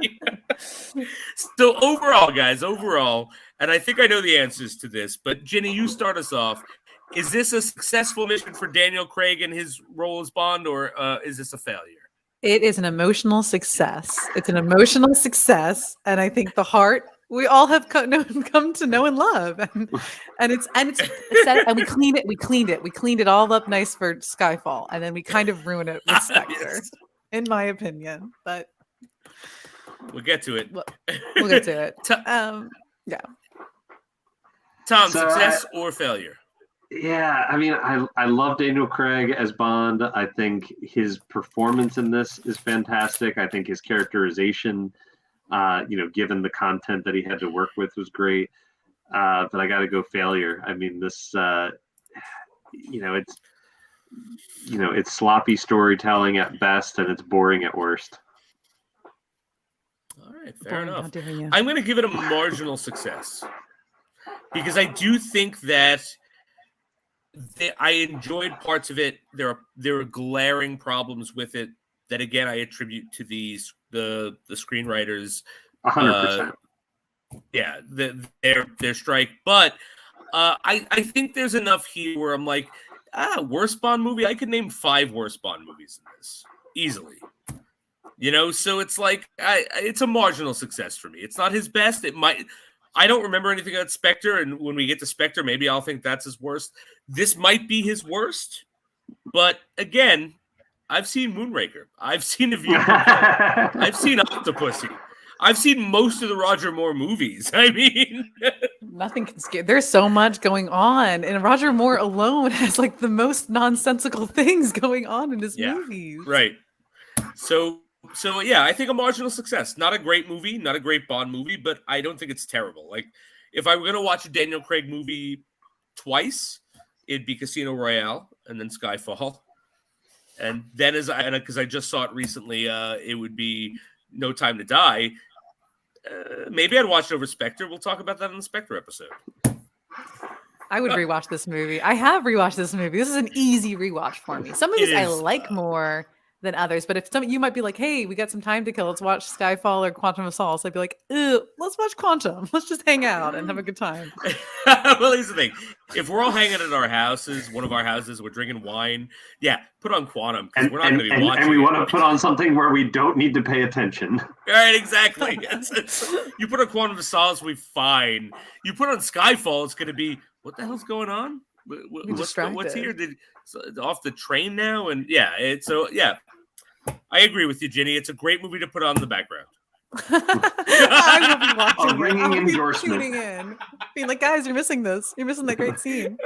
Speaker 1: So overall, guys, and I think I know the answers to this, but Ginny, you start us off. Is this a successful mission for Daniel Craig and his role as Bond, or is this a failure?
Speaker 2: It is an emotional success. It's an emotional success, and I think the heart we all have come to know and love, and it's set, and we cleaned it all up nice for Skyfall, and then we kind of ruin it with Spectre,
Speaker 1: Yes.
Speaker 2: in my opinion. But
Speaker 1: we'll get to it.
Speaker 2: We'll get to it. Yeah.
Speaker 1: Tom, success or failure?
Speaker 3: Yeah, I mean, I love Daniel Craig as Bond. I think his performance in this is fantastic. I think his characterization, given the content that he had to work with, was great. But I got to go failure. I mean, this, it's sloppy storytelling at best, and it's boring at worst.
Speaker 1: All right, fair enough. I'm going to give it a marginal success because I do think that I enjoyed parts of it. There are glaring problems with it that, again, I attribute to the screenwriters.
Speaker 3: 100%.
Speaker 1: Yeah, their strike. But I think there's enough here where I'm like, worst Bond movie? I could name 5 worst Bond movies in this easily. So it's it's a marginal success for me. It's not his best. It might. I don't remember anything about Spectre, and when we get to Spectre, maybe I'll think that's his worst. This might be his worst, but again, I've seen Moonraker. I've seen A View from Hell. I've seen Octopussy. I've seen most of the Roger Moore movies. I mean,
Speaker 2: nothing can scare. There's so much going on, and Roger Moore alone has the most nonsensical things going on in his movies.
Speaker 1: Right. So yeah, I think a marginal success. Not a great movie, not a great Bond movie, but I don't think it's terrible. If I were going to watch a Daniel Craig movie twice, it'd be Casino Royale and then Skyfall. And then because I just saw it recently, it would be No Time to Die. Maybe I'd watch it over Spectre. We'll talk about that in the Spectre episode.
Speaker 2: I would rewatch this movie. I have rewatched this movie. This is an easy rewatch for me. Some movies I like more than others, but if you might be like, hey, we got some time to kill, let's watch Skyfall or Quantum of Solace, I'd be like, let's watch Quantum. Let's just hang out and have a good time.
Speaker 1: Well, here's the thing. If we're all hanging at our houses, one of our houses, we're drinking wine, put on Quantum, because we're not going to be watching.
Speaker 3: And we want to put on something where we don't need to pay attention.
Speaker 1: Right, exactly. You put on Quantum of Solace, we're fine. You put on Skyfall, it's going to be, what the hell's going on? What's here? Off the train now? And I agree with you, Ginny. It's a great movie to put on in the background.
Speaker 2: I will be watching
Speaker 3: A ringing
Speaker 2: it. I will be
Speaker 3: endorsement.
Speaker 2: tuning in, being like, guys, you're missing this. You're missing that great scene.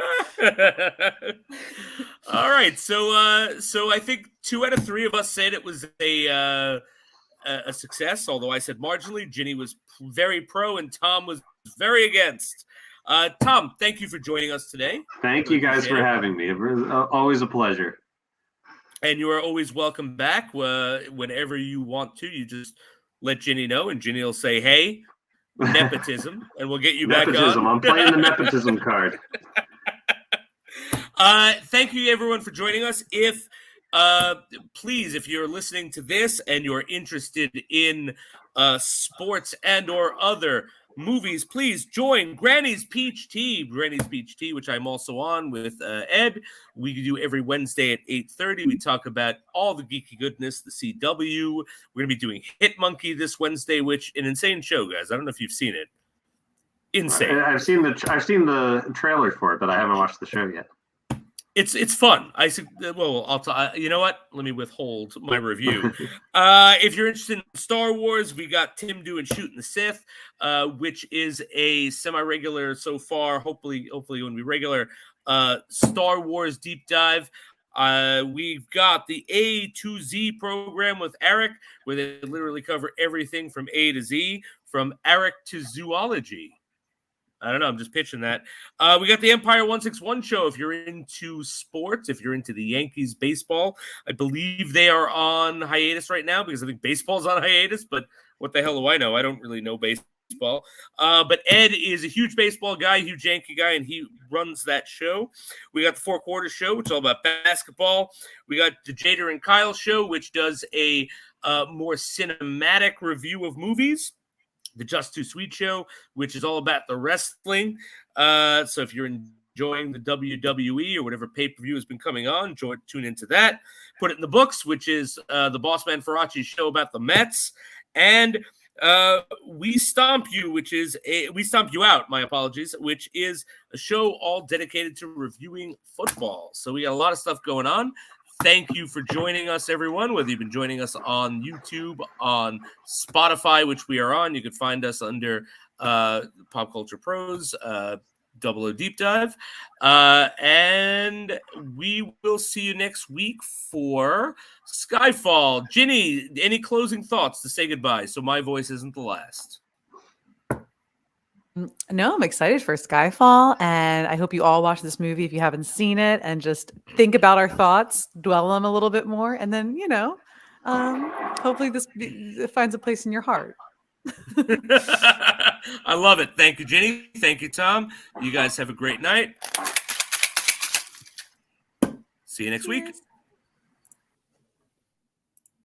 Speaker 1: All right, so I think 2 out of 3 of us said it was a success. Although I said marginally, Ginny was very pro, and Tom was very against. Tom, thank you for joining us today.
Speaker 3: Thank you guys for having me. It was always a pleasure.
Speaker 1: And you are always welcome back whenever you want to. You just let Ginny know, and Ginny will say, "Hey, nepotism," and we'll get you back on.
Speaker 3: I'm playing the nepotism card.
Speaker 1: Thank you, everyone, for joining us. Please, if you're listening to this and you're interested in sports and or other movies, please join Granny's Peach Tea, which I'm also on with Ed. We do every Wednesday at 8:30. We talk about all the geeky goodness, the CW. We're going to be doing Hit Monkey this Wednesday, which an insane show, guys. I don't know if you've seen it. Insane.
Speaker 3: I've seen the trailer for it, but I haven't watched the show yet.
Speaker 1: It's fun. You know what? Let me withhold my review. If you're interested in Star Wars, we got Tim doing Shooting the Sith, which is a semi-regular so far. Hopefully, going to be regular Star Wars deep dive. We've got the A to Z program with Eric, where they literally cover everything from A to Z, from Eric to zoology. I don't know. I'm just pitching that. We got the Empire 161 show. If you're into sports, if you're into the Yankees baseball, I believe they are on hiatus right now because I think baseball's on hiatus. But what the hell do I know? I don't really know baseball. But Ed is a huge baseball guy, huge Yankee guy, and he runs that show. We got the 4 Quarters show, which is all about basketball. We got the Jader and Kyle show, which does a more cinematic review of movies. The Just Too Sweet show, which is all about the wrestling. So if you're enjoying the WWE or whatever pay-per-view has been coming on, tune into that. Put It in the Books, which is the Bossman Faraci show about the Mets. And We Stomp You, We Stomp You Out, my apologies, which is a show all dedicated to reviewing football. So we got a lot of stuff going on. Thank you for joining us, everyone, whether you've been joining us on YouTube, on Spotify, which we are on. You can find us under Pop Culture Pros, Double O Deep Dive. And we will see you next week for Skyfall. Ginny, any closing thoughts to say goodbye so my voice isn't the last?
Speaker 2: No, I'm excited for Skyfall, and I hope you all watch this movie if you haven't seen it, and just think about our thoughts, dwell on them a little bit more, and then, hopefully this finds a place in your heart.
Speaker 1: I love it. Thank you, Ginny. Thank you, Tom. You guys have a great night. See you next week.